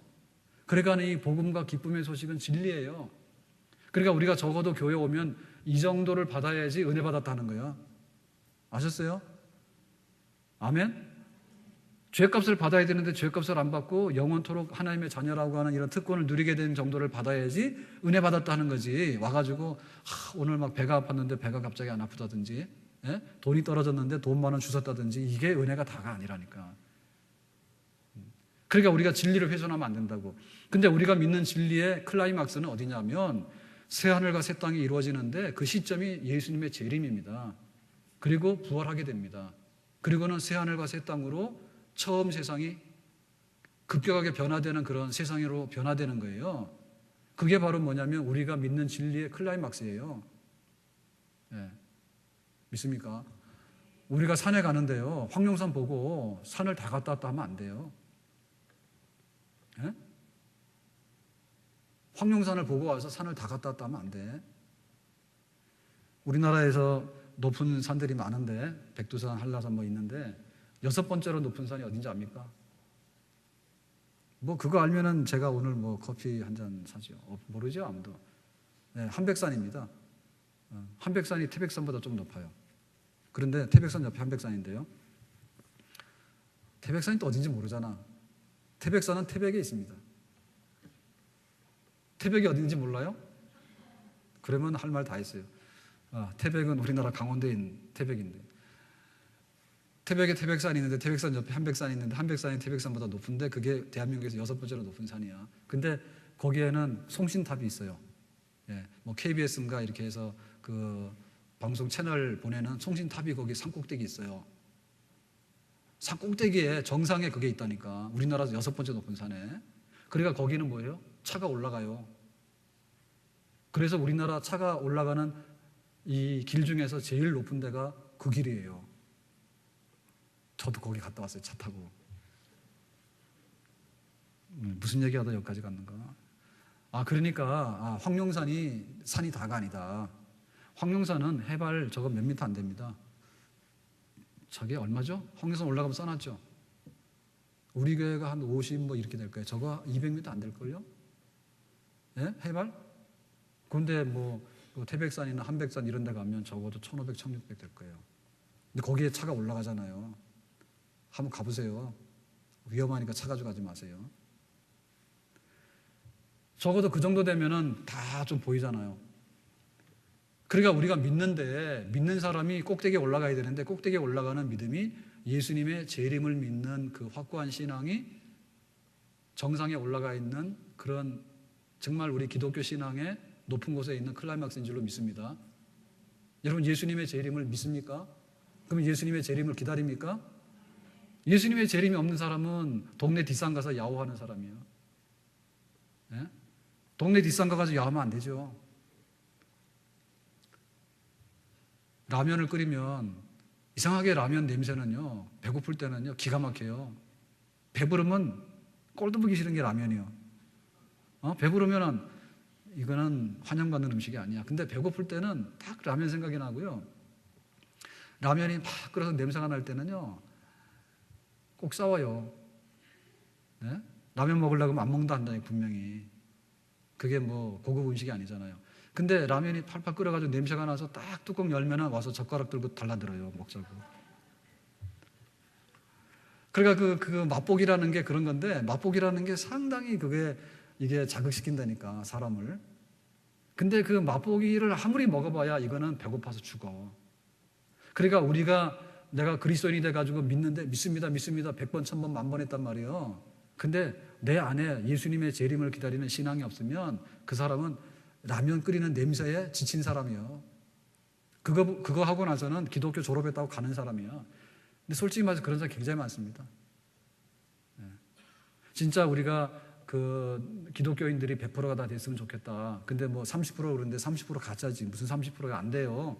그러니까 이 복음과 기쁨의 소식은 진리예요. 그러니까 우리가 적어도 교회 오면 이 정도를 받아야지 은혜 받았다는 거야. 아셨어요? 아멘? 죄값을 받아야 되는데 죄값을 안 받고 영원토록 하나님의 자녀라고 하는 이런 특권을 누리게 된 정도를 받아야지 은혜 받았다는 거지. 와가지고 오늘 막 배가 아팠는데 배가 갑자기 안 아프다든지, 예? 돈이 떨어졌는데 돈 많은 주셨다든지 이게 은혜가 다가 아니라니까. 그러니까 우리가 진리를 훼손하면 안 된다고. 근데 우리가 믿는 진리의 클라이막스는 어디냐면 새하늘과 새 땅이 이루어지는데 그 시점이 예수님의 재림입니다. 그리고 부활하게 됩니다. 그리고는 새하늘과 새 땅으로 처음 세상이 급격하게 변화되는 그런 세상으로 변화되는 거예요. 그게 바로 뭐냐면 우리가 믿는 진리의 클라이막스예요. 네. 믿습니까? 우리가 산에 가는데요, 황룡산 보고 산을 다 갔다 왔다 하면 안 돼요. 네? 황룡산을 보고 와서 산을 다 갔다 왔다 하면 안 돼. 우리나라에서 높은 산들이 많은데 백두산, 한라산 뭐 있는데 6번째로 높은 산이 어딘지 압니까? 뭐 그거 알면은 제가 오늘 뭐 커피 한 잔 사죠. 모르죠, 아무도. 네, 한백산입니다. 한백산이 태백산보다 좀 높아요. 그런데 태백산 옆에 한백산인데요. 태백산이 또 어딘지 모르잖아. 태백산은 태백에 있습니다. 태백이 어딘지 몰라요? 그러면 할 말 다 했어요. 태백은 우리나라 강원도에 있는 태백인데, 태백에 태백산이 있는데 태백산 옆에 한백산이 있는데 한백산이 태백산보다 높은데 그게 대한민국에서 6번째로 높은 산이야. 근데 거기에는 송신탑이 있어요. 예, 뭐 KBS인가 이렇게 해서 그 방송 채널 보내는 송신탑이 거기 산꼭대기 있어요. 산꼭대기에 정상에 그게 있다니까. 우리나라에서 6번째 높은 산에. 그러니까 거기는 뭐예요? 차가 올라가요. 그래서 우리나라 차가 올라가는 이 길 중에서 제일 높은 데가 그 길이에요. 저도 거기 갔다 왔어요, 차 타고. 무슨 얘기하다 여기까지 갔는가? 그러니까 황룡산이 산이 다가 아니다. 황룡산은 해발 저거 몇 미터 안 됩니다. 저게 얼마죠? 황룡산 올라가면 써놨죠. 우리 교회가 한 50 뭐 이렇게 될 거예요. 저거 200m 안 될걸요? 예? 해발? 그런데 뭐 태백산이나 한백산 이런 데 가면 적어도 1500, 1600 될 거예요. 근데 거기에 차가 올라가잖아요. 한번 가보세요. 위험하니까 차 가지고 가지 마세요. 적어도 그 정도 되면은 다 좀 보이잖아요. 그러니까 우리가 믿는 사람이 꼭대기에 올라가야 되는데, 꼭대기에 올라가는 믿음이 예수님의 재림을 믿는 그 확고한 신앙이 정상에 올라가 있는 그런 정말 우리 기독교 신앙의 높은 곳에 있는 클라이막스인 줄로 믿습니다. 여러분, 예수님의 재림을 믿습니까? 그럼 예수님의 재림을 기다립니까? 예수님의 재림이 없는 사람은 동네 뒷산 가서 야호하는 사람이에요. 예? 동네 뒷산 가서 야호하면 안 되죠. 라면을 끓이면 이상하게 라면 냄새는요, 배고플 때는요 기가 막혀요. 배부르면 꼴도 보기 싫은 게 라면이요. 배부르면은 이거는 환영받는 음식이 아니야. 근데 배고플 때는 딱 라면 생각이 나고요. 라면이 막 끓어서 냄새가 날 때는요 꼭 싸워요. 네? 라면 먹으려고 하면 안 먹는다 한다니, 분명히. 그게 뭐 고급 음식이 아니잖아요. 근데 라면이 팔팔 끓어가지고 냄새가 나서 딱 뚜껑 열면 와서 젓가락 들고 달라들어요, 먹자고. 그러니까 그 맛보기라는 게 그런 건데, 맛보기라는 게 상당히 이게 자극시킨다니까, 사람을. 근데 그 맛보기를 아무리 먹어봐야 이거는 배고파서 죽어. 그러니까 내가 그리스도인이 돼가지고 믿습니다 100번 1000번 10,000번 했단 말이에요. 근데 내 안에 예수님의 재림을 기다리는 신앙이 없으면 그 사람은 라면 끓이는 냄새에 지친 사람이에요. 그거 하고 나서는 기독교 졸업했다고 가는 사람이야. 근데 솔직히 말해서 그런 사람 굉장히 많습니다. 진짜 우리가 그 기독교인들이 100%가 다 됐으면 좋겠다. 근데 뭐 30% 그러는데 30% 가짜지. 무슨 30%가 안 돼요.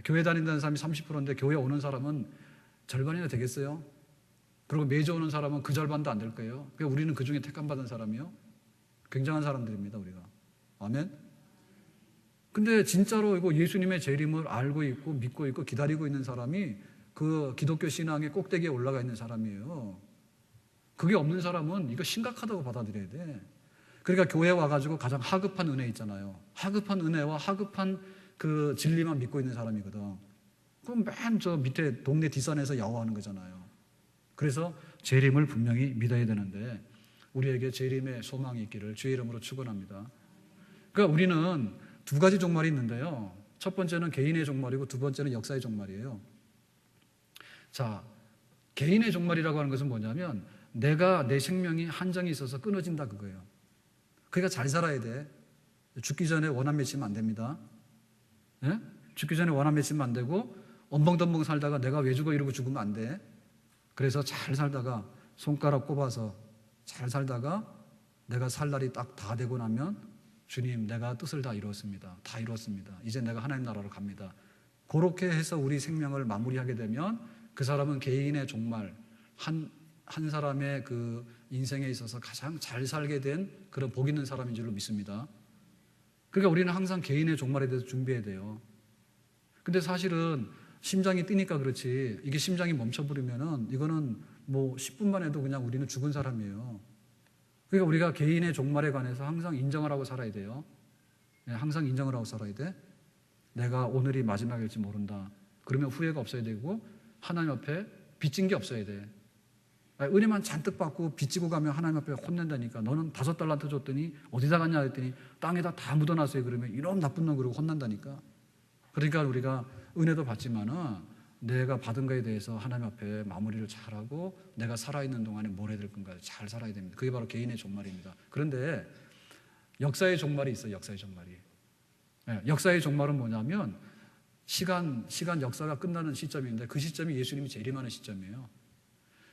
교회 다닌다는 사람이 30%인데 교회 오는 사람은 절반이나 되겠어요? 그리고 매주 오는 사람은 그 절반도 안 될 거예요. 그러니까 우리는 그 중에 택함받은 사람이요. 굉장한 사람들입니다, 우리가. 아멘? 근데 진짜로 이거 예수님의 재림을 알고 있고 믿고 있고 기다리고 있는 사람이 그 기독교 신앙의 꼭대기에 올라가 있는 사람이에요. 그게 없는 사람은 이거 심각하다고 받아들여야 돼. 그러니까 교회 와가지고 가장 하급한 은혜 있잖아요. 하급한 은혜와 하급한 그 진리만 믿고 있는 사람이거든. 그럼 맨 저 밑에 동네 뒷산에서 야호하는 거잖아요. 그래서 재림을 분명히 믿어야 되는데 우리에게 재림의 소망이 있기를 주의 이름으로 축원합니다. 그러니까 우리는 두 가지 종말이 있는데요. 첫 번째는 개인의 종말이고 두 번째는 역사의 종말이에요. 자, 개인의 종말이라고 하는 것은 뭐냐면 내 생명이 한정이 있어서 끊어진다, 그거예요. 그러니까 잘 살아야 돼. 죽기 전에 원한 맺히면 안 됩니다. 네? 죽기 전에 원한 맺히면 안 되고 엄벙덤벙 살다가 내가 왜 죽어 이러고 죽으면 안 돼. 그래서 잘 살다가 손가락 꼽아서 잘 살다가 내가 살 날이 딱 다 되고 나면 주님, 내가 뜻을 다 이루었습니다. 다 이루었습니다. 이제 내가 하나님 나라로 갑니다. 그렇게 해서 우리 생명을 마무리하게 되면 그 사람은 개인의 종말, 한 사람의 그 인생에 있어서 가장 잘 살게 된 그런 복 있는 사람인 줄로 믿습니다. 그러니까 우리는 항상 개인의 종말에 대해서 준비해야 돼요. 근데 사실은 심장이 뛰니까 그렇지, 이게 심장이 멈춰버리면은 이거는 뭐 10분만 해도 그냥 우리는 죽은 사람이에요. 그러니까 우리가 개인의 종말에 관해서 항상 인정을 하고 살아야 돼요. 항상 인정을 하고 살아야 돼. 내가 오늘이 마지막일지 모른다. 그러면 후회가 없어야 되고 하나님 앞에 빚진 게 없어야 돼. 은혜만 잔뜩 받고 빚지고 가면 하나님 앞에 혼낸다니까. 너는 5달란트 줬더니 어디다 갔냐 했더니 땅에다 다 묻어놨어요. 그러면 이런 나쁜 놈 그러고 혼난다니까. 그러니까 우리가 은혜도 받지만은 내가 받은 거에 대해서 하나님 앞에 마무리를 잘하고 내가 살아있는 동안에 뭘 해야 될 건가 잘 살아야 됩니다. 그게 바로 개인의 종말입니다. 그런데 역사의 종말이 있어요. 역사의 종말이. 역사의 종말은 뭐냐면 시간 역사가 끝나는 시점인데 그 시점이 예수님이 재림하는 시점이에요.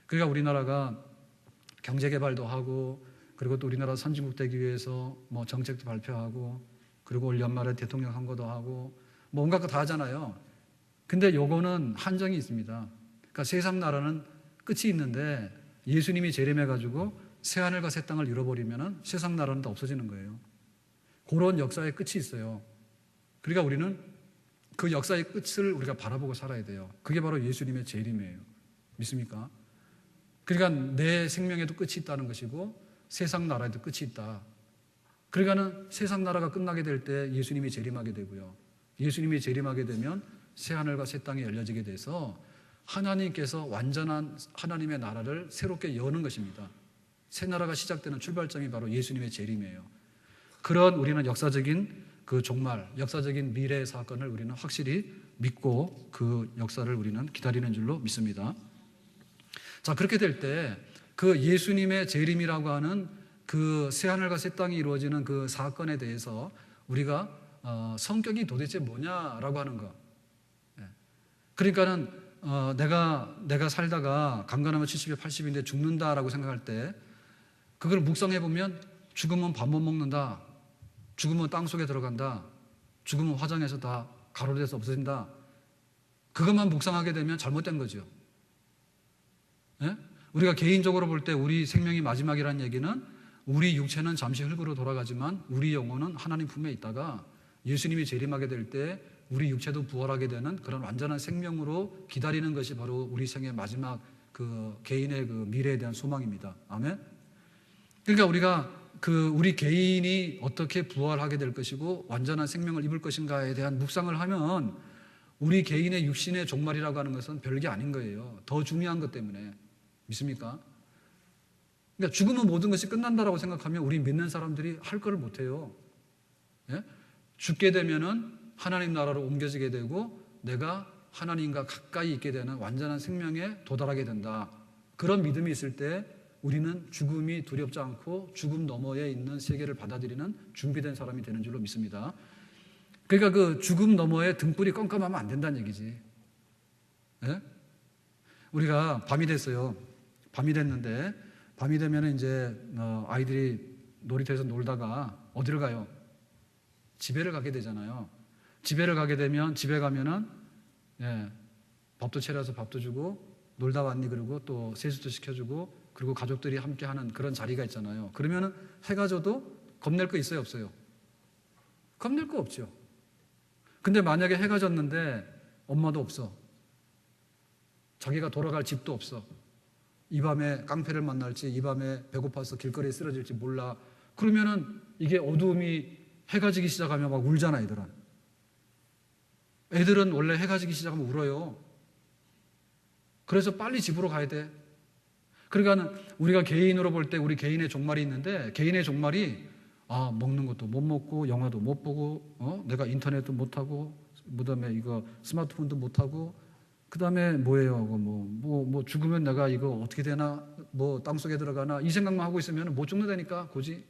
그러니까 우리나라가 경제개발도 하고 그리고 또 우리나라 선진국 되기 위해서 뭐 정책도 발표하고, 그리고 올 연말에 대통령 선거도 하고, 뭐 온갖 거 다 하잖아요. 근데 요거는 한정이 있습니다. 그러니까 세상 나라는 끝이 있는데 예수님이 재림해가지고 새하늘과 새 땅을 잃어버리면 세상 나라는 다 없어지는 거예요. 그런 역사의 끝이 있어요. 그러니까 우리는 그 역사의 끝을 우리가 바라보고 살아야 돼요. 그게 바로 예수님의 재림이에요. 믿습니까? 그러니까 내 생명에도 끝이 있다는 것이고 세상 나라에도 끝이 있다. 그러니까는 세상 나라가 끝나게 될 때 예수님이 재림하게 되고요. 예수님이 재림하게 되면 새하늘과 새 땅이 열려지게 돼서 하나님께서 완전한 하나님의 나라를 새롭게 여는 것입니다. 새 나라가 시작되는 출발점이 바로 예수님의 재림이에요. 그런 우리는 역사적인 그 종말, 역사적인 미래의 사건을 우리는 확실히 믿고 그 역사를 우리는 기다리는 줄로 믿습니다. 자, 그렇게 될 때 그 예수님의 재림이라고 하는 그 새하늘과 새 땅이 이루어지는 그 사건에 대해서 우리가 성격이 도대체 뭐냐라고 하는 거. 그러니까는 내가 살다가 강간하면 70에 80인데 죽는다라고 생각할 때 그걸 묵상해 보면 죽으면 밥 못 먹는다, 죽으면 땅 속에 들어간다, 죽으면 화장해서 다 가로돼서 없어진다. 그것만 묵상하게 되면 잘못된 거죠. 예? 우리가 개인적으로 볼 때 우리 생명이 마지막이라는 얘기는 우리 육체는 잠시 흙으로 돌아가지만 우리 영혼은 하나님 품에 있다가 예수님이 재림하게 될 때 우리 육체도 부활하게 되는 그런 완전한 생명으로 기다리는 것이 바로 우리 생의 마지막 그 개인의 그 미래에 대한 소망입니다. 아멘. 그러니까 우리가 우리 개인이 어떻게 부활하게 될 것이고 완전한 생명을 입을 것인가에 대한 묵상을 하면 우리 개인의 육신의 종말이라고 하는 것은 별게 아닌 거예요. 더 중요한 것 때문에. 믿습니까? 그러니까 죽으면 모든 것이 끝난다라고 생각하면 우리 믿는 사람들이 할 거를 못해요. 예? 죽게 되면은 하나님 나라로 옮겨지게 되고 내가 하나님과 가까이 있게 되는 완전한 생명에 도달하게 된다. 그런 믿음이 있을 때 우리는 죽음이 두렵지 않고 죽음 너머에 있는 세계를 받아들이는 준비된 사람이 되는 줄로 믿습니다. 그러니까 그 죽음 너머에 등불이 깜깜하면 안 된다는 얘기지. 예? 우리가 밤이 됐어요. 밤이 됐는데 밤이 되면 이제 아이들이 놀이터에서 놀다가 어디를 가요? 집에를 가게 되잖아요. 집에를 가게 되면 집에 가면은 밥도 차려서 밥도 주고 놀다 왔니 그러고 또 세수도 시켜주고 그리고 가족들이 함께 하는 그런 자리가 있잖아요. 그러면은 해가 져도 겁낼 거 있어요, 없어요? 겁낼 거 없죠. 근데 만약에 해가 졌는데 엄마도 없어. 자기가 돌아갈 집도 없어. 이 밤에 깡패를 만날지 이 밤에 배고파서 길거리에 쓰러질지 몰라. 그러면은 이게 어두움이 해가 지기 시작하면 막 울잖아, 애들은. 애들은 원래 해가 지기 시작하면 울어요. 그래서 빨리 집으로 가야 돼. 그러니까 우리가 개인으로 볼 때 우리 개인의 종말이 있는데 개인의 종말이 먹는 것도 못 먹고 영화도 못 보고 내가 인터넷도 못 하고 그다음에 이거 스마트폰도 못 하고 그다음에 뭐예요? 뭐 죽으면 내가 이거 어떻게 되나? 뭐 땅속에 들어가나? 이 생각만 하고 있으면 못 죽는다니까, 굳이.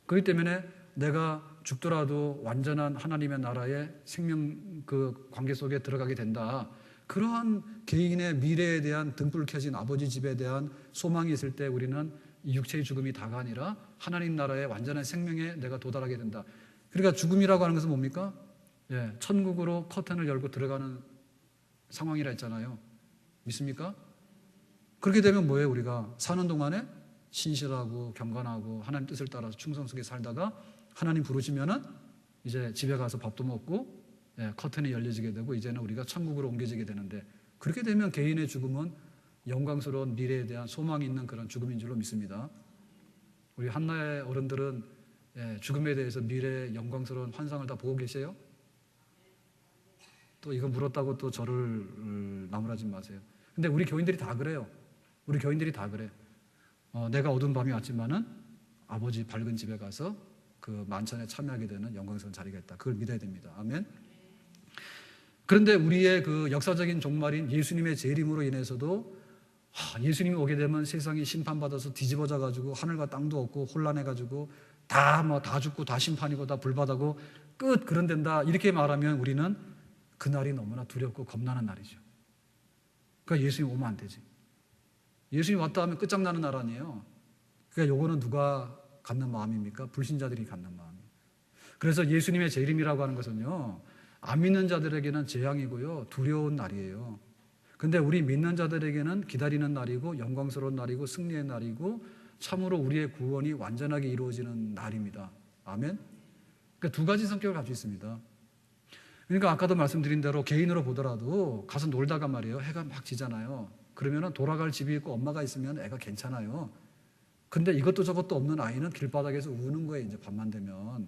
그렇기 때문에 내가 죽더라도 완전한 하나님의 나라의 생명 그 관계 속에 들어가게 된다. 그러한 개인의 미래에 대한 등불 켜진 아버지 집에 대한 소망이 있을 때 우리는 이 육체의 죽음이 다가 아니라 하나님 나라의 완전한 생명에 내가 도달하게 된다. 그러니까 죽음이라고 하는 것은 뭡니까? 천국으로 커튼을 열고 들어가는 상황이라 했잖아요. 믿습니까? 그렇게 되면 뭐예요? 우리가 사는 동안에 신실하고 경건하고 하나님 뜻을 따라서 충성 속에 살다가 하나님 부르시면은 이제 집에 가서 밥도 먹고 커튼이 열려지게 되고 이제는 우리가 천국으로 옮겨지게 되는데 그렇게 되면 개인의 죽음은 영광스러운 미래에 대한 소망이 있는 그런 죽음인 줄로 믿습니다. 우리 한나의 어른들은 죽음에 대해서 미래의 영광스러운 환상을 다 보고 계세요? 또 이거 물었다고 또 저를 나무라지 마세요. 근데 우리 교인들이 다 그래요. 우리 교인들이 다 그래. 내가 어두운 밤이 왔지만은 아버지 밝은 집에 가서 그 만찬에 참여하게 되는 영광스러운 자리가 있다. 그걸 믿어야 됩니다. 아멘. 그런데 우리의 그 역사적인 종말인 예수님의 재림으로 인해서도 예수님이 오게 되면 세상이 심판받아서 뒤집어져 가지고 하늘과 땅도 없고 혼란해 가지고 다 죽고 다 심판이고 다 불바다고 끝 그런 된다. 이렇게 말하면 우리는 그날이 너무나 두렵고 겁나는 날이죠. 그러니까 예수님 오면 안 되지. 예수님 왔다 하면 끝장나는 날 아니에요. 그러니까 요거는 누가 갖는 마음입니까? 불신자들이 갖는 마음이에요. 그래서 예수님의 재림이라고 하는 것은요, 안 믿는 자들에게는 재앙이고요, 두려운 날이에요. 근데 우리 믿는 자들에게는 기다리는 날이고 영광스러운 날이고 승리의 날이고 참으로 우리의 구원이 완전하게 이루어지는 날입니다. 아멘. 그러니까 두 가지 성격을 가지고 있습니다. 그러니까 아까도 말씀드린 대로 개인으로 보더라도 가서 놀다가 말이에요, 해가 막 지잖아요. 그러면은 돌아갈 집이 있고 엄마가 있으면 애가 괜찮아요. 근데 이것도 저것도 없는 아이는 길바닥에서 우는 거예요, 이제 밤만 되면.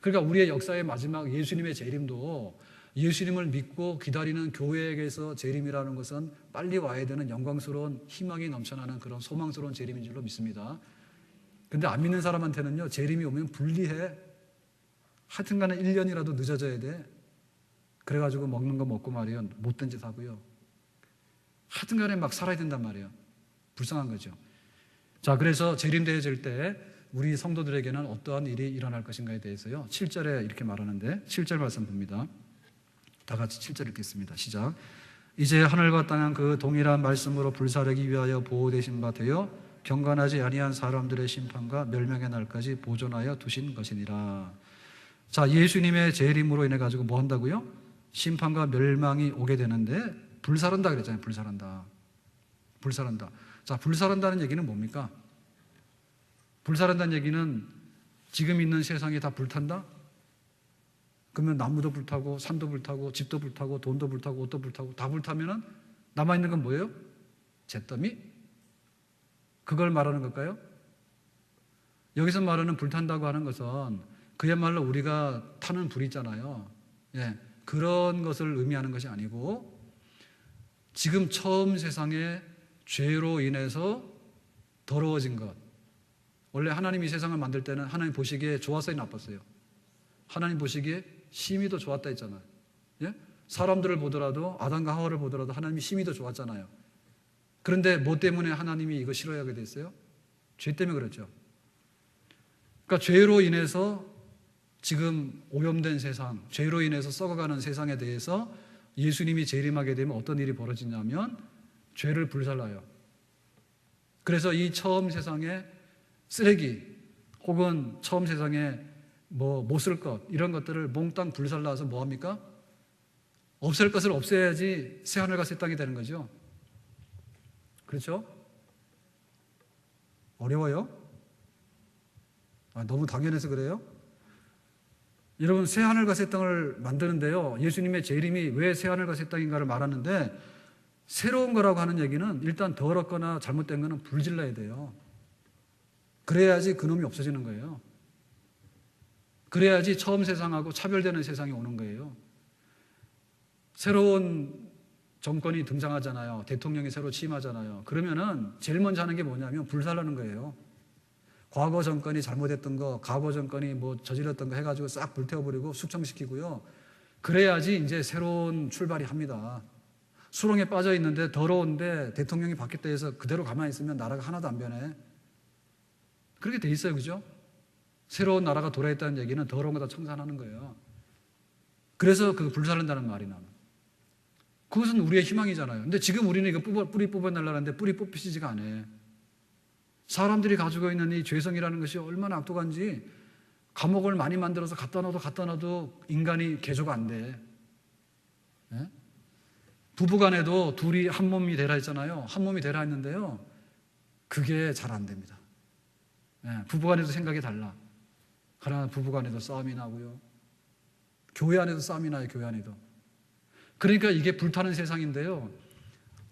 그러니까 우리의 역사의 마지막 예수님의 재림도 예수님을 믿고 기다리는 교회에게서 재림이라는 것은 빨리 와야 되는 영광스러운 희망이 넘쳐나는 그런 소망스러운 재림인 줄로 믿습니다. 근데 안 믿는 사람한테는요, 재림이 오면 불리해. 하여튼 간에 1년이라도 늦어져야 돼. 그래가지고 먹는 거 먹고 말이에요, 못된 짓 하고요. 하여튼 간에 막 살아야 된단 말이에요. 불쌍한 거죠. 자, 그래서 재림되어질 때 우리 성도들에게는 어떠한 일이 일어날 것인가에 대해서요, 7절에 이렇게 말하는데, 7절 말씀 봅니다. 다 같이 7절 읽겠습니다. 시작. 이제 하늘과 땅은 그 동일한 말씀으로 불사르기 위하여 보호되신 바 되어 경건하지 아니한 사람들의 심판과 멸망의 날까지 보존하여 두신 것이니라. 자, 예수님의 재림으로 인해 가지고 뭐 한다고요? 심판과 멸망이 오게 되는데 불사른다 그랬잖아요. 불사른다. 자, 불사른다는 얘기는 뭡니까? 불사른다는 얘기는 지금 있는 세상이 다 불탄다? 그러면 나무도 불타고 산도 불타고 집도 불타고 돈도 불타고 옷도 불타고 다 불타면은 남아있는 건 뭐예요? 잿더미? 그걸 말하는 걸까요? 여기서 말하는 불탄다고 하는 것은 그야말로 우리가 타는 불 있잖아요. 예, 그런 것을 의미하는 것이 아니고 지금 처음 세상에 죄로 인해서 더러워진 것. 원래 하나님이 세상을 만들 때는 하나님 보시기에 좋았어요, 나빴어요? 하나님 보시기에 심히 더 좋았다 했잖아요. 예? 사람들을 보더라도 아담과 하와를 보더라도 하나님이 심히 더 좋았잖아요. 그런데 뭐 때문에 하나님이 이거 싫어하게 됐어요? 죄 때문에 그렇죠. 그러니까 죄로 인해서 지금 오염된 세상, 죄로 인해서 썩어가는 세상에 대해서 예수님이 재림하게 되면 어떤 일이 벌어지냐면 죄를 불살라요. 그래서 이 처음 세상에 쓰레기 혹은 처음 세상에 뭐 못 쓸 것 이런 것들을 몽땅 불살라서 뭐 합니까? 없앨 것을 없애야지 새 하늘과 새 땅이 되는 거죠. 그렇죠? 어려워요? 너무 당연해서 그래요? 여러분, 새 하늘과 새 땅을 만드는데요, 예수님의 재림이 왜 새 하늘과 새 땅인가를 말하는데, 새로운 거라고 하는 얘기는 일단 더럽거나 잘못된 거는 불질러야 돼요. 그래야지 그놈이 없어지는 거예요. 그래야지 처음 세상하고 차별되는 세상이 오는 거예요. 새로운 정권이 등장하잖아요. 대통령이 새로 취임하잖아요. 그러면은 제일 먼저 하는 게 뭐냐면 불살라는 거예요. 과거 정권이 잘못했던 거, 과거 정권이 뭐 저질렀던 거 해가지고 싹 불태워버리고 숙청시키고요. 그래야지 이제 새로운 출발이 합니다. 수렁에 빠져 있는데 더러운데 대통령이 바뀌었다 해서 그대로 가만히 있으면 나라가 하나도 안 변해. 그렇게 돼 있어요, 그죠? 새로운 나라가 돌아있다는 얘기는 더러운 거 다 청산하는 거예요. 그래서 그 불살른다는 말이 나와요. 그것은 우리의 희망이잖아요. 근데 지금 우리는 이거 뿌리 뽑아내려는데 뿌리 뽑히지가 않아요. 사람들이 가지고 있는 이 죄성이라는 것이 얼마나 악독한지 감옥을 많이 만들어서 갖다 놔도 인간이 개조가 안 돼. 예? 부부간에도 둘이 한 몸이 되라 했잖아요. 한 몸이 되라 했는데요, 그게 잘 안 됩니다. 예, 부부간에도 생각이 달라. 그러나 부부간에도 싸움이 나고요, 교회 안에도 싸움이 나요. 교회 안에도. 그러니까 이게 불타는 세상인데요,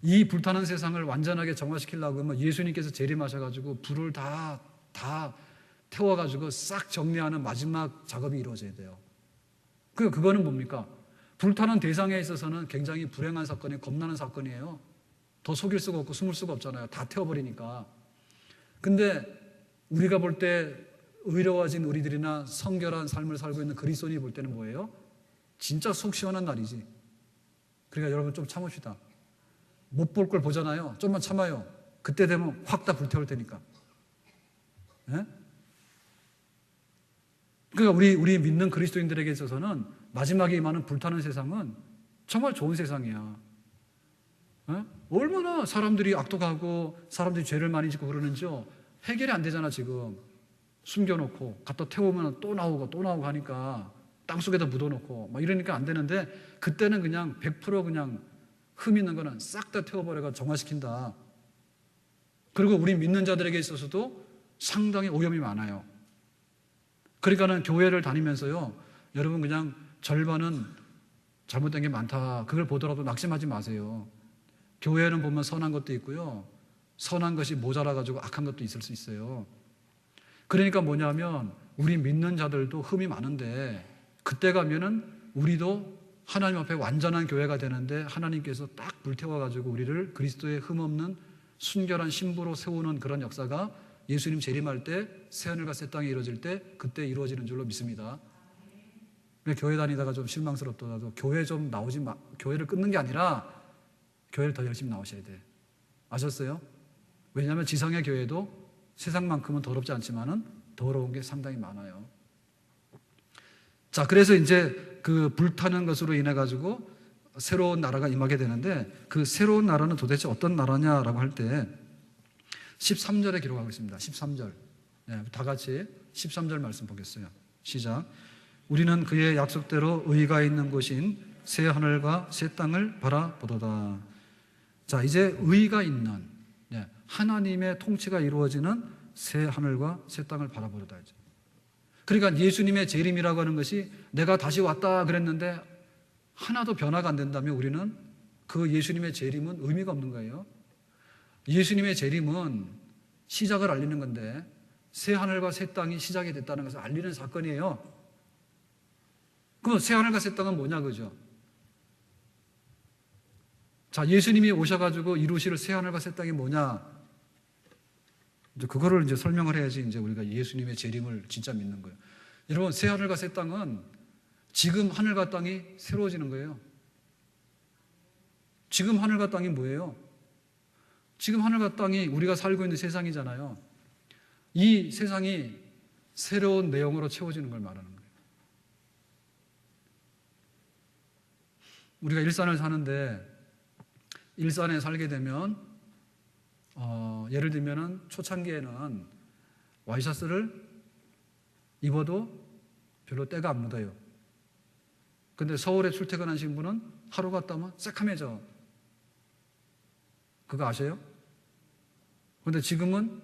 이 불타는 세상을 완전하게 정화시키려고 하면 예수님께서 재림하셔가지고 불을 다 태워가지고 싹 정리하는 마지막 작업이 이루어져야 돼요. 그거는 뭡니까? 불타는 대상에 있어서는 굉장히 불행한 사건이, 겁나는 사건이에요. 더 속일 수가 없고 숨을 수가 없잖아요. 다 태워버리니까. 근데 우리가 볼 때 의로워진 우리들이나 성결한 삶을 살고 있는 그리스도인이 볼 때는 뭐예요? 진짜 속 시원한 날이지. 그러니까 여러분 좀 참읍시다. 못 볼 걸 보잖아요. 좀만 참아요. 그때 되면 확 다 불태울 테니까. 예? 그러니까 우리 믿는 그리스도인들에게 있어서는 마지막에 임하는 불타는 세상은 정말 좋은 세상이야. 예? 얼마나 사람들이 악독하고 사람들이 죄를 많이 짓고 그러는지요. 해결이 안 되잖아. 지금 숨겨놓고 갖다 태우면 또 나오고 또 나오고 하니까 땅속에다 묻어놓고 막 이러니까 안 되는데, 그때는 그냥 100% 그냥 흠 있는 거는 싹 다 태워버려가 정화시킨다. 그리고 우리 믿는 자들에게 있어서도 상당히 오염이 많아요. 그러니까는 교회를 다니면서요, 여러분 그냥 절반은 잘못된 게 많다, 그걸 보더라도 낙심하지 마세요. 교회는 보면 선한 것도 있고요, 선한 것이 모자라가지고 악한 것도 있을 수 있어요. 그러니까 뭐냐면 우리 믿는 자들도 흠이 많은데, 그때 가면은 우리도 하나님 앞에 완전한 교회가 되는데 하나님께서 딱 불태워가지고 우리를 그리스도의 흠없는 순결한 신부로 세우는 그런 역사가 예수님 재림할 때 새하늘과 새 땅이 이루어질 때 그때 이루어지는 줄로 믿습니다. 교회 다니다가 좀 실망스럽더라도 교회 좀 나오지 마, 교회를 끊는 게 아니라 교회를 더 열심히 나오셔야 돼. 아셨어요? 왜냐하면 지상의 교회도 세상만큼은 더럽지 않지만은 더러운 게 상당히 많아요. 자, 그래서 이제 그 불타는 것으로 인해 가지고 새로운 나라가 임하게 되는데, 그 새로운 나라는 도대체 어떤 나라냐라고 할 때 13절에 기록하고 있습니다. 13절. 네, 다 같이 13절 말씀 보겠어요. 시작. 우리는 그의 약속대로 의가 있는 곳인 새 하늘과 새 땅을 바라보도다. 자, 이제 의가 있는, 네, 하나님의 통치가 이루어지는 새 하늘과 새 땅을 바라보도다. 그러니까 예수님의 재림이라고 하는 것이 내가 다시 왔다 그랬는데 하나도 변화가 안 된다면 우리는 그 예수님의 재림은 의미가 없는 거예요. 예수님의 재림은 시작을 알리는 건데, 새 하늘과 새 땅이 시작이 됐다는 것을 알리는 사건이에요. 그럼 새 하늘과 새 땅은 뭐냐 그죠? 자, 예수님이 오셔가지고 이루실 새 하늘과 새 땅이 뭐냐? 이제 그거를 이제 설명을 해야지 이제 우리가 예수님의 재림을 진짜 믿는 거예요. 여러분, 새 하늘과 새 땅은 지금 하늘과 땅이 새로워지는 거예요. 지금 하늘과 땅이 뭐예요? 지금 하늘과 땅이 우리가 살고 있는 세상이잖아요. 이 세상이 새로운 내용으로 채워지는 걸 말하는 거예요. 우리가 일산을 사는데, 일산에 살게 되면 예를 들면은 초창기에는 와이셔츠를 입어도 별로 때가 안 묻어요. 근데 서울에 출퇴근하신 분은 하루 갔다 오면 새카매져. 그거 아세요? 근데 지금은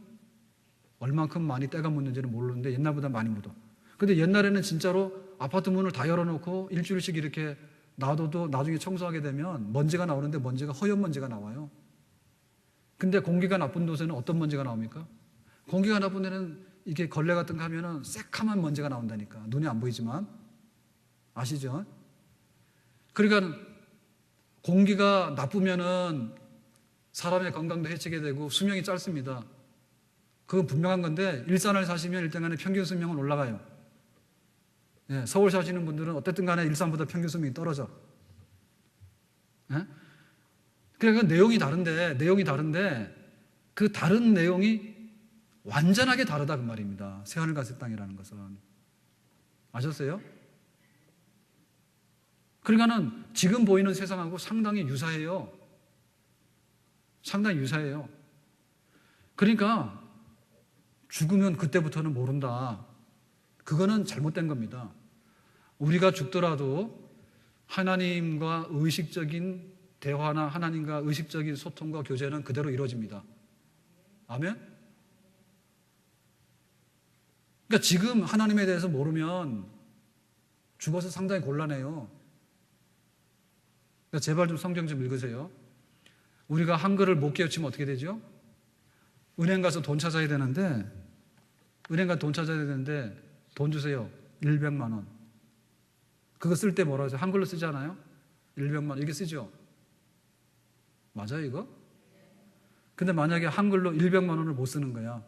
얼만큼 많이 때가 묻는지는 모르는데 옛날보다 많이 묻어. 근데 옛날에는 진짜로 아파트 문을 다 열어놓고 일주일씩 이렇게 놔둬도 나중에 청소하게 되면 먼지가 나오는데 먼지가 허연 먼지가 나와요. 근데 공기가 나쁜 곳에는 어떤 먼지가 나옵니까? 공기가 나쁜 데는 이게 걸레 같은 거 하면은 새카만 먼지가 나온다니까. 눈에 안 보이지만. 아시죠? 그러니까 공기가 나쁘면은 사람의 건강도 해치게 되고 수명이 짧습니다. 그건 분명한 건데, 일산을 사시면 일단 평균 수명은 올라가요. 예, 서울 사시는 분들은 어쨌든 간에 일산보다 평균 수명이 떨어져. 예? 그러니까 내용이 다른데 그 다른 내용이 완전하게 다르다 그 말입니다. 새하늘과 새 땅이라는 것은. 아셨어요? 그러니까는 지금 보이는 세상하고 상당히 유사해요. 상당히 유사해요. 그러니까 죽으면 그때부터는 모른다. 그거는 잘못된 겁니다. 우리가 죽더라도 하나님과 의식적인 대화나 하나님과 의식적인 소통과 교제는 그대로 이루어집니다. 아멘? 그러니까 지금 하나님에 대해서 모르면 죽어서 상당히 곤란해요. 그러니까 제발 좀 성경 좀 읽으세요. 우리가 한글을 못 깨우치면 어떻게 되죠? 은행 가서 돈 찾아야 되는데 돈 주세요. 100만 원. 그거 쓸 때 뭐라 하죠? 한글로 쓰지 않아요? 100만 원 이렇게 쓰죠? 맞아요 이거? 근데 만약에 한글로 100만 원을 못 쓰는 거야.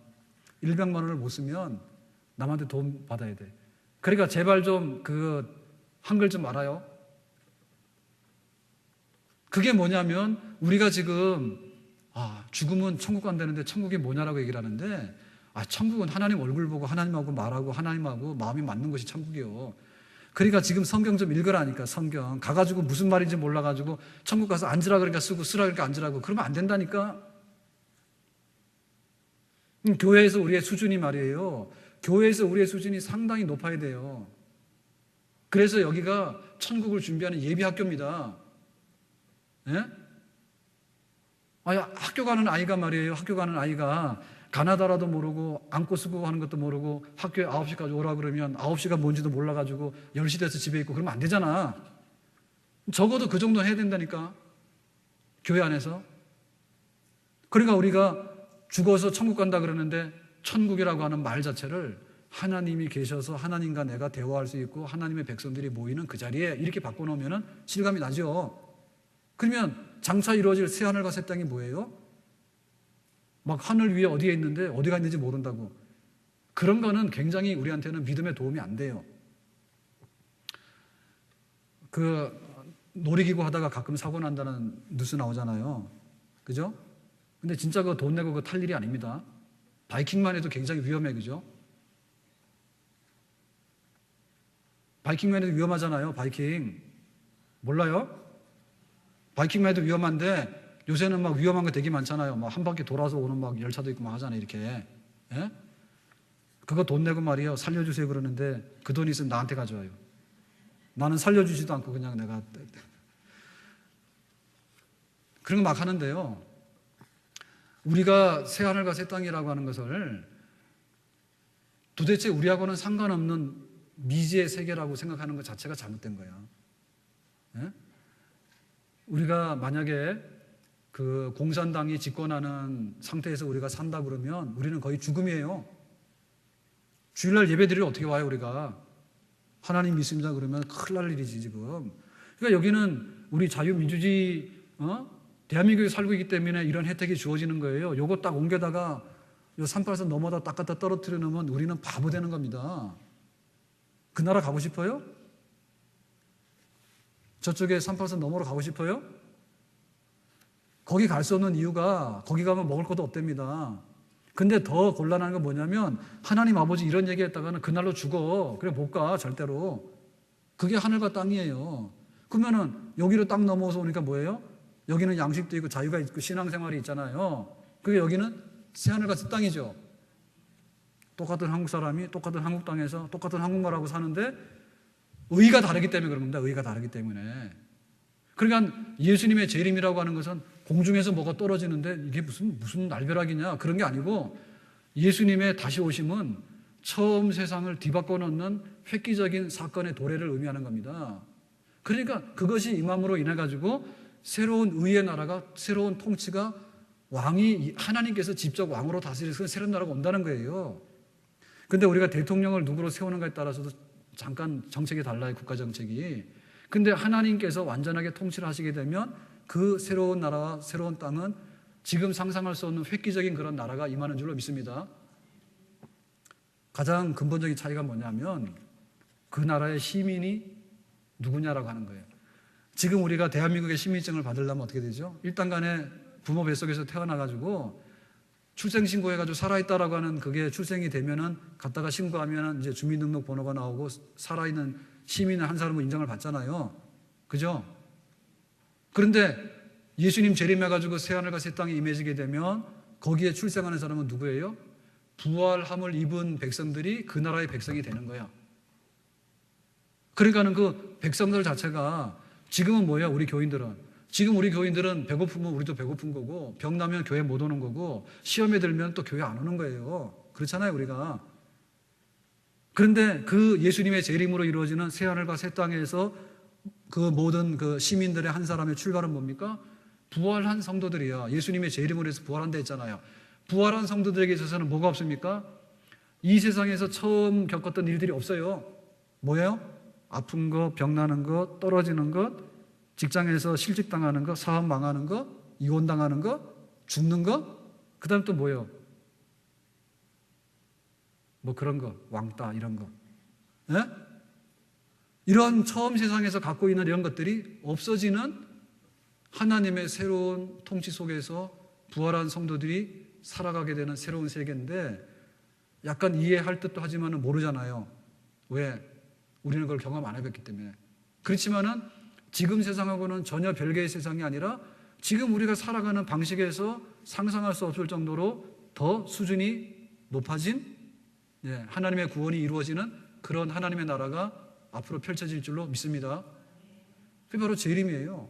100만 원을 못 쓰면 남한테 돈 받아야 돼. 그러니까 제발 좀 그 한글 좀 알아요. 그게 뭐냐면 우리가 지금 죽으면 천국 간다는데 천국이 뭐냐라고 얘기를 하는데, 천국은 하나님 얼굴 보고 하나님하고 말하고 하나님하고 마음이 맞는 것이 천국이요. 그러니까 지금 성경 좀 읽으라니까. 성경 가가지고 무슨 말인지 몰라가지고 천국 가서 앉으라 그러니까 쓰고 쓰라 그러니까 앉으라고 그러면 안 된다니까. 교회에서 우리의 수준이 말이에요. 교회에서 우리의 수준이 상당히 높아야 돼요. 그래서 여기가 천국을 준비하는 예비 학교입니다. 예? 학교 가는 아이가 말이에요. 학교 가는 아이가 가나다라도 모르고 안고 쓰고 하는 것도 모르고 학교에 9시까지 오라 그러면 9시가 뭔지도 몰라가지고 10시 돼서 집에 있고 그러면 안 되잖아. 적어도 그 정도 해야 된다니까. 교회 안에서. 그러니까 우리가 죽어서 천국 간다 그러는데 천국이라고 하는 말 자체를 하나님이 계셔서 하나님과 내가 대화할 수 있고 하나님의 백성들이 모이는 그 자리에 이렇게 바꿔놓으면 실감이 나죠. 그러면 장차 이루어질 새하늘과 새 땅이 뭐예요? 막 하늘 위에 어디에 있는데 어디가 있는지 모른다고. 그런 거는 굉장히 우리한테는 믿음에 도움이 안 돼요. 그 놀이기구 하다가 가끔 사고 난다는 뉴스 나오잖아요. 그죠? 근데 진짜 그거 돈 내고 그거 탈 일이 아닙니다. 바이킹만 해도 굉장히 위험해, 그죠? 바이킹만 해도 위험하잖아요, 바이킹. 몰라요? 바이킹만 해도 위험한데 요새는 막 위험한 거 되게 많잖아요. 막 한 바퀴 돌아서 오는 막 열차도 있고 막 하잖아요, 이렇게. 예? 그거 돈 내고 말이에요. 살려주세요 그러는데 그 돈 있으면 나한테 가져와요. 나는 살려주지도 않고 그냥 내가. 그런 거 막 하는데요. 우리가 새하늘과 새 땅이라고 하는 것을 도대체 우리하고는 상관없는 미지의 세계라고 생각하는 것 자체가 잘못된 거예요. 예? 우리가 만약에 그 공산당이 집권하는 상태에서 우리가 산다 그러면 우리는 거의 죽음이에요. 주일날 예배드리러 어떻게 와요, 우리가? 하나님 믿습니다 그러면 큰일 날 일이지, 지금. 그러니까 여기는 우리 자유민주주의, 대한민국에 살고 있기 때문에 이런 혜택이 주어지는 거예요. 요거 딱 옮겨다가 요 38선 넘어다 딱 갖다 떨어뜨려 놓으면 우리는 바보 되는 겁니다. 그 나라 가고 싶어요? 저쪽에 38선 너머로 가고 싶어요? 거기 갈 수 없는 이유가 거기 가면 먹을 것도 없답니다. 근데 더 곤란한 건 뭐냐면 하나님 아버지 이런 얘기했다가는 그날로 죽어. 그래 못 가, 절대로. 그게 하늘과 땅이에요. 그러면은 여기로 딱 넘어서 오니까 뭐예요? 여기는 양식도 있고 자유가 있고 신앙생활이 있잖아요. 그게 여기는 새하늘과 새 땅이죠. 똑같은 한국 사람이 똑같은 한국 땅에서 똑같은 한국말하고 사는데 의가 다르기 때문에 그런 겁니다. 의가 다르기 때문에. 그러니까 예수님의 재림이라고 하는 것은 공중에서 뭐가 떨어지는데 이게 무슨 날벼락이냐 그런 게 아니고 예수님의 다시 오심은 처음 세상을 뒤바꿔 놓는 획기적인 사건의 도래를 의미하는 겁니다. 그러니까 그것이 임함으로 인해 가지고 새로운 의의 나라가, 새로운 통치가, 왕이 하나님께서 직접 왕으로 다스리는 새로운 나라가 온다는 거예요. 근데 우리가 대통령을 누구로 세우는가에 따라서도 잠깐 정책이 달라요, 국가 정책이. 근데 하나님께서 완전하게 통치를 하시게 되면 그 새로운 나라와 새로운 땅은 지금 상상할 수 없는 획기적인 그런 나라가 임하는 줄로 믿습니다. 가장 근본적인 차이가 뭐냐면 그 나라의 시민이 누구냐라고 하는 거예요. 지금 우리가 대한민국의 시민증을 받으려면 어떻게 되죠? 일단 간에 부모 뱃속에서 태어나가지고 출생신고해가지고 살아있다라고 하는 그게 출생이 되면은 갔다가 신고하면은 이제 주민등록번호가 나오고 살아있는 시민은 한 사람은 인정을 받잖아요. 그죠? 그런데 예수님 재림해가지고 새하늘과 새 땅에 임해지게 되면 거기에 출생하는 사람은 누구예요? 부활함을 입은 백성들이 그 나라의 백성이 되는 거예요. 그러니까는 그 백성들 자체가 지금은 뭐예요? 우리 교인들은. 지금 우리 교인들은 배고프면 우리도 배고픈 거고 병 나면 교회 못 오는 거고 시험에 들면 또 교회 안 오는 거예요. 그렇잖아요, 우리가. 그런데 그 예수님의 재림으로 이루어지는 새하늘과 새 땅에서 그 모든 그 시민들의 한 사람의 출발은 뭡니까? 부활한 성도들이야. 예수님의 재림으로 해서 부활한다 했잖아요. 부활한 성도들에게 있어서는 뭐가 없습니까? 이 세상에서 처음 겪었던 일들이 없어요. 뭐예요? 아픈 거, 병 나는 거, 떨어지는 것, 직장에서 실직당하는 거, 사업 망하는 거, 이혼당하는 거, 죽는 거, 그 다음 또 뭐예요? 뭐 그런 거, 왕따 이런 거. 예? 이런 처음 세상에서 갖고 있는 이런 것들이 없어지는 하나님의 새로운 통치 속에서 부활한 성도들이 살아가게 되는 새로운 세계인데 약간 이해할 듯도 하지만 모르잖아요. 왜? 우리는 그걸 경험 안 해봤기 때문에. 그렇지만은 지금 세상하고는 전혀 별개의 세상이 아니라 지금 우리가 살아가는 방식에서 상상할 수 없을 정도로 더 수준이 높아진 하나님의 구원이 이루어지는 그런 하나님의 나라가 앞으로 펼쳐질 줄로 믿습니다. 그게 바로 재림이에요.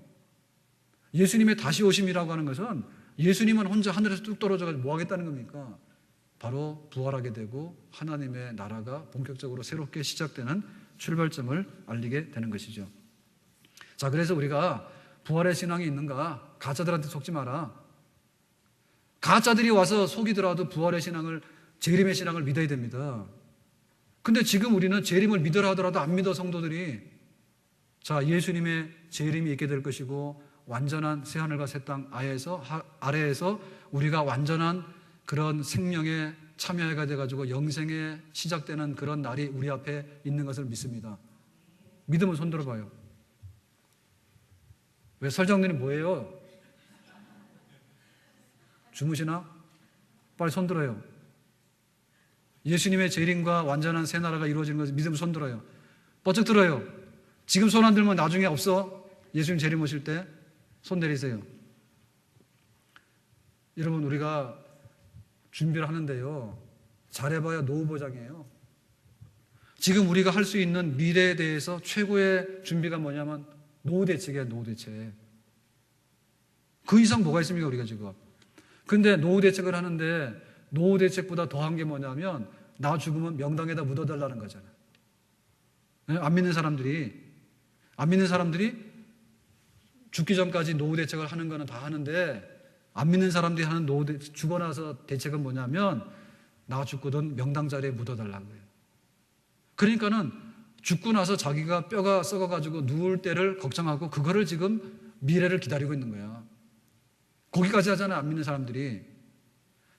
예수님의 다시 오심이라고 하는 것은 예수님은 혼자 하늘에서 뚝 떨어져가지고 뭐 하겠다는 겁니까? 바로 부활하게 되고 하나님의 나라가 본격적으로 새롭게 시작되는 출발점을 알리게 되는 것이죠. 자, 그래서 우리가 부활의 신앙이 있는가? 가짜들한테 속지 마라. 가짜들이 와서 속이더라도 부활의 신앙을, 재림의 신앙을 믿어야 됩니다. 근데 지금 우리는 재림을 믿으라 하더라도 안 믿어, 성도들이. 자, 예수님의 재림이 있게 될 것이고 완전한 새하늘과 새 땅 아래에서 우리가 완전한 그런 생명에 참여해가 돼가지고 영생에 시작되는 그런 날이 우리 앞에 있는 것을 믿습니다. 믿으면 손 들어봐요. 왜 설정님이 뭐예요? 주무시나? 빨리 손 들어요. 예수님의 재림과 완전한 새 나라가 이루어지는 것을 믿으면 손 들어요. 번쩍 들어요. 지금 손 안 들면 나중에 없어. 예수님 재림 오실 때 손 내리세요. 여러분, 우리가 준비를 하는데요, 잘해봐야 노후 보장이에요. 지금 우리가 할 수 있는 미래에 대해서 최고의 준비가 뭐냐면 노후 대책이에요. 노후 대책. 그 이상 뭐가 있습니까, 우리가 지금. 근데 노후 대책을 하는데 노후 대책보다 더한 게 뭐냐면 나 죽으면 명당에다 묻어달라는 거잖아요. 안 믿는 사람들이 죽기 전까지 노후 대책을 하는 거는 다 하는데, 안 믿는 사람들이 하는 죽어 나서 대책은 뭐냐면 나 죽거든 명당 자리에 묻어달라는 거예요. 그러니까는 죽고 나서 자기가 뼈가 썩어가지고 누울 때를 걱정하고 그거를 지금 미래를 기다리고 있는 거야. 거기까지 하잖아요, 안 믿는 사람들이.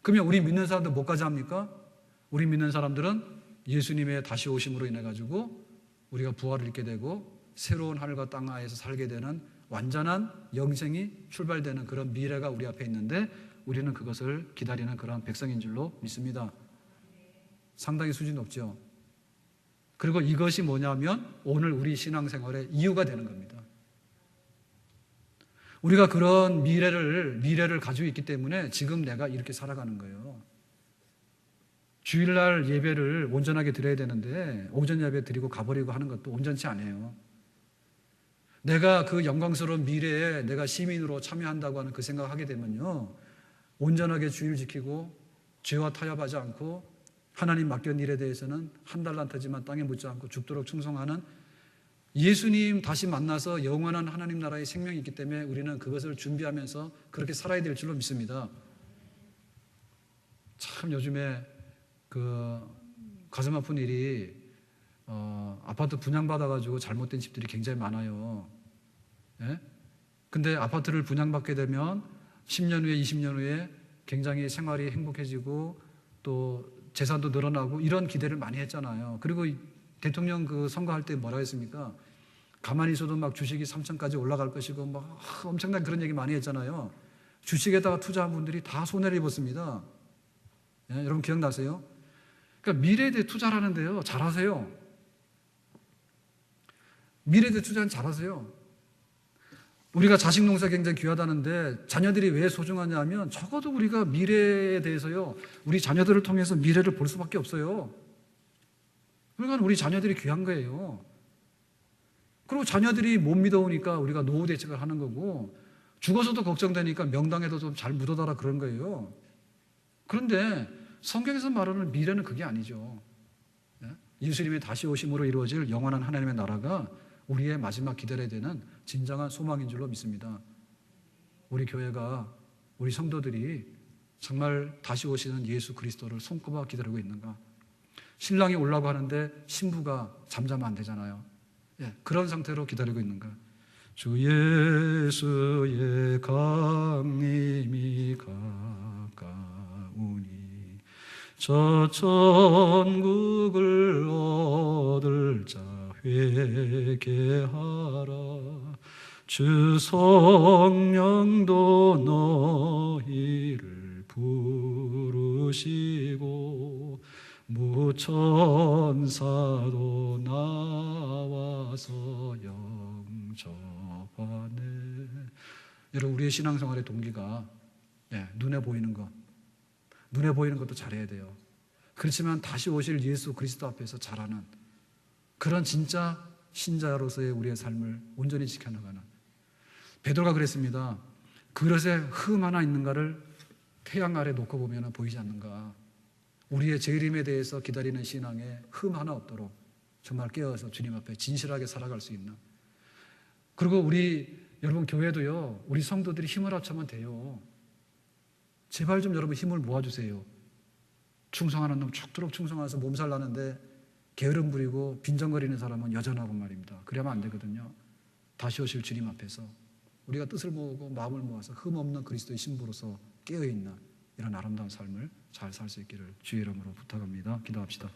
그러면 우리 믿는 사람들 뭐까지 합니까? 우리 믿는 사람들은 예수님의 다시 오심으로 인해 가지고 우리가 부활을 입게 되고 새로운 하늘과 땅 하에서 살게 되는 완전한 영생이 출발되는 그런 미래가 우리 앞에 있는데 우리는 그것을 기다리는 그런 백성인 줄로 믿습니다. 상당히 수준이 높죠. 그리고 이것이 뭐냐면 오늘 우리 신앙생활의 이유가 되는 겁니다. 우리가 그런 미래를 가지고 있기 때문에 지금 내가 이렇게 살아가는 거예요. 주일날 예배를 온전하게 드려야 되는데 오전 예배 드리고 가버리고 하는 것도 온전치 않아요. 내가 그 영광스러운 미래에 내가 시민으로 참여한다고 하는 그 생각을 하게 되면요, 온전하게 주일 지키고 죄와 타협하지 않고 하나님 맡긴 일에 대해서는 한 달란트지만 땅에 묻지 않고 죽도록 충성하는 예수님 다시 만나서 영원한 하나님 나라의 생명이 있기 때문에 우리는 그것을 준비하면서 그렇게 살아야 될 줄로 믿습니다. 참 요즘에 그 가슴 아픈 일이 아파트 분양받아가지고 잘못된 집들이 굉장히 많아요. 예? 근데 아파트를 분양받게 되면 10년 후에 20년 후에 굉장히 생활이 행복해지고 또 재산도 늘어나고 이런 기대를 많이 했잖아요. 그리고 대통령 그 선거할 때 뭐라 했습니까? 가만히 있어도 막 주식이 3천까지 올라갈 것이고 막 엄청난 그런 얘기 많이 했잖아요. 주식에다가 투자한 분들이 다 손해를 입었습니다. 예? 여러분 기억나세요? 그러니까 미래에 대해 투자하는데요, 잘하세요. 미래에 대해 투자는 잘하세요. 우리가 자식 농사 굉장히 귀하다는데 자녀들이 왜 소중하냐 하면 적어도 우리가 미래에 대해서요, 우리 자녀들을 통해서 미래를 볼 수밖에 없어요. 그러니까 우리 자녀들이 귀한 거예요. 그리고 자녀들이 못 믿어오니까 우리가 노후 대책을 하는 거고, 죽어서도 걱정되니까 명당에도 좀 잘 묻어달라 그런 거예요. 그런데 성경에서 말하는 미래는 그게 아니죠. 예수님의 다시 오심으로 이루어질 영원한 하나님의 나라가 우리의 마지막 기다려야 되는 진정한 소망인 줄로 믿습니다. 우리 교회가, 우리 성도들이 정말 다시 오시는 예수 그리스도를 손꼽아 기다리고 있는가? 신랑이 오려고 하는데 신부가 잠자면 안 되잖아요. 그런 상태로 기다리고 있는가? 주 예수의 강림이 가까우니 저 천국을 얻을 자 회개하라. 주 성령도 너희를 부르시고 무천사도 나와서 영접하네. 여러분, 우리의 신앙생활의 동기가 눈에 보이는 것, 눈에 보이는 것도 잘해야 돼요. 그렇지만 다시 오실 예수 그리스도 앞에서 잘하는 그런 진짜 신자로서의 우리의 삶을 온전히 지켜나가는, 베드로가 그랬습니다. 그릇에 흠 하나 있는가를 태양 아래 놓고 보면 보이지 않는가. 우리의 재림에 대해서 기다리는 신앙에 흠 하나 없도록 정말 깨어서 주님 앞에 진실하게 살아갈 수 있는. 그리고 우리 여러분 교회도요, 우리 성도들이 힘을 합치면 돼요. 제발 좀 여러분 힘을 모아주세요. 충성하는 놈 죽도록 충성해서 몸살 나는데 게으름 부리고 빈정거리는 사람은 여전하고 말입니다. 그러면 안 되거든요. 다시 오실 주님 앞에서 우리가 뜻을 모으고 마음을 모아서 흠없는 그리스도의 신부로서 깨어있는 이런 아름다운 삶을 잘 살 수 있기를 주의 이름으로 부탁합니다. 기도합시다.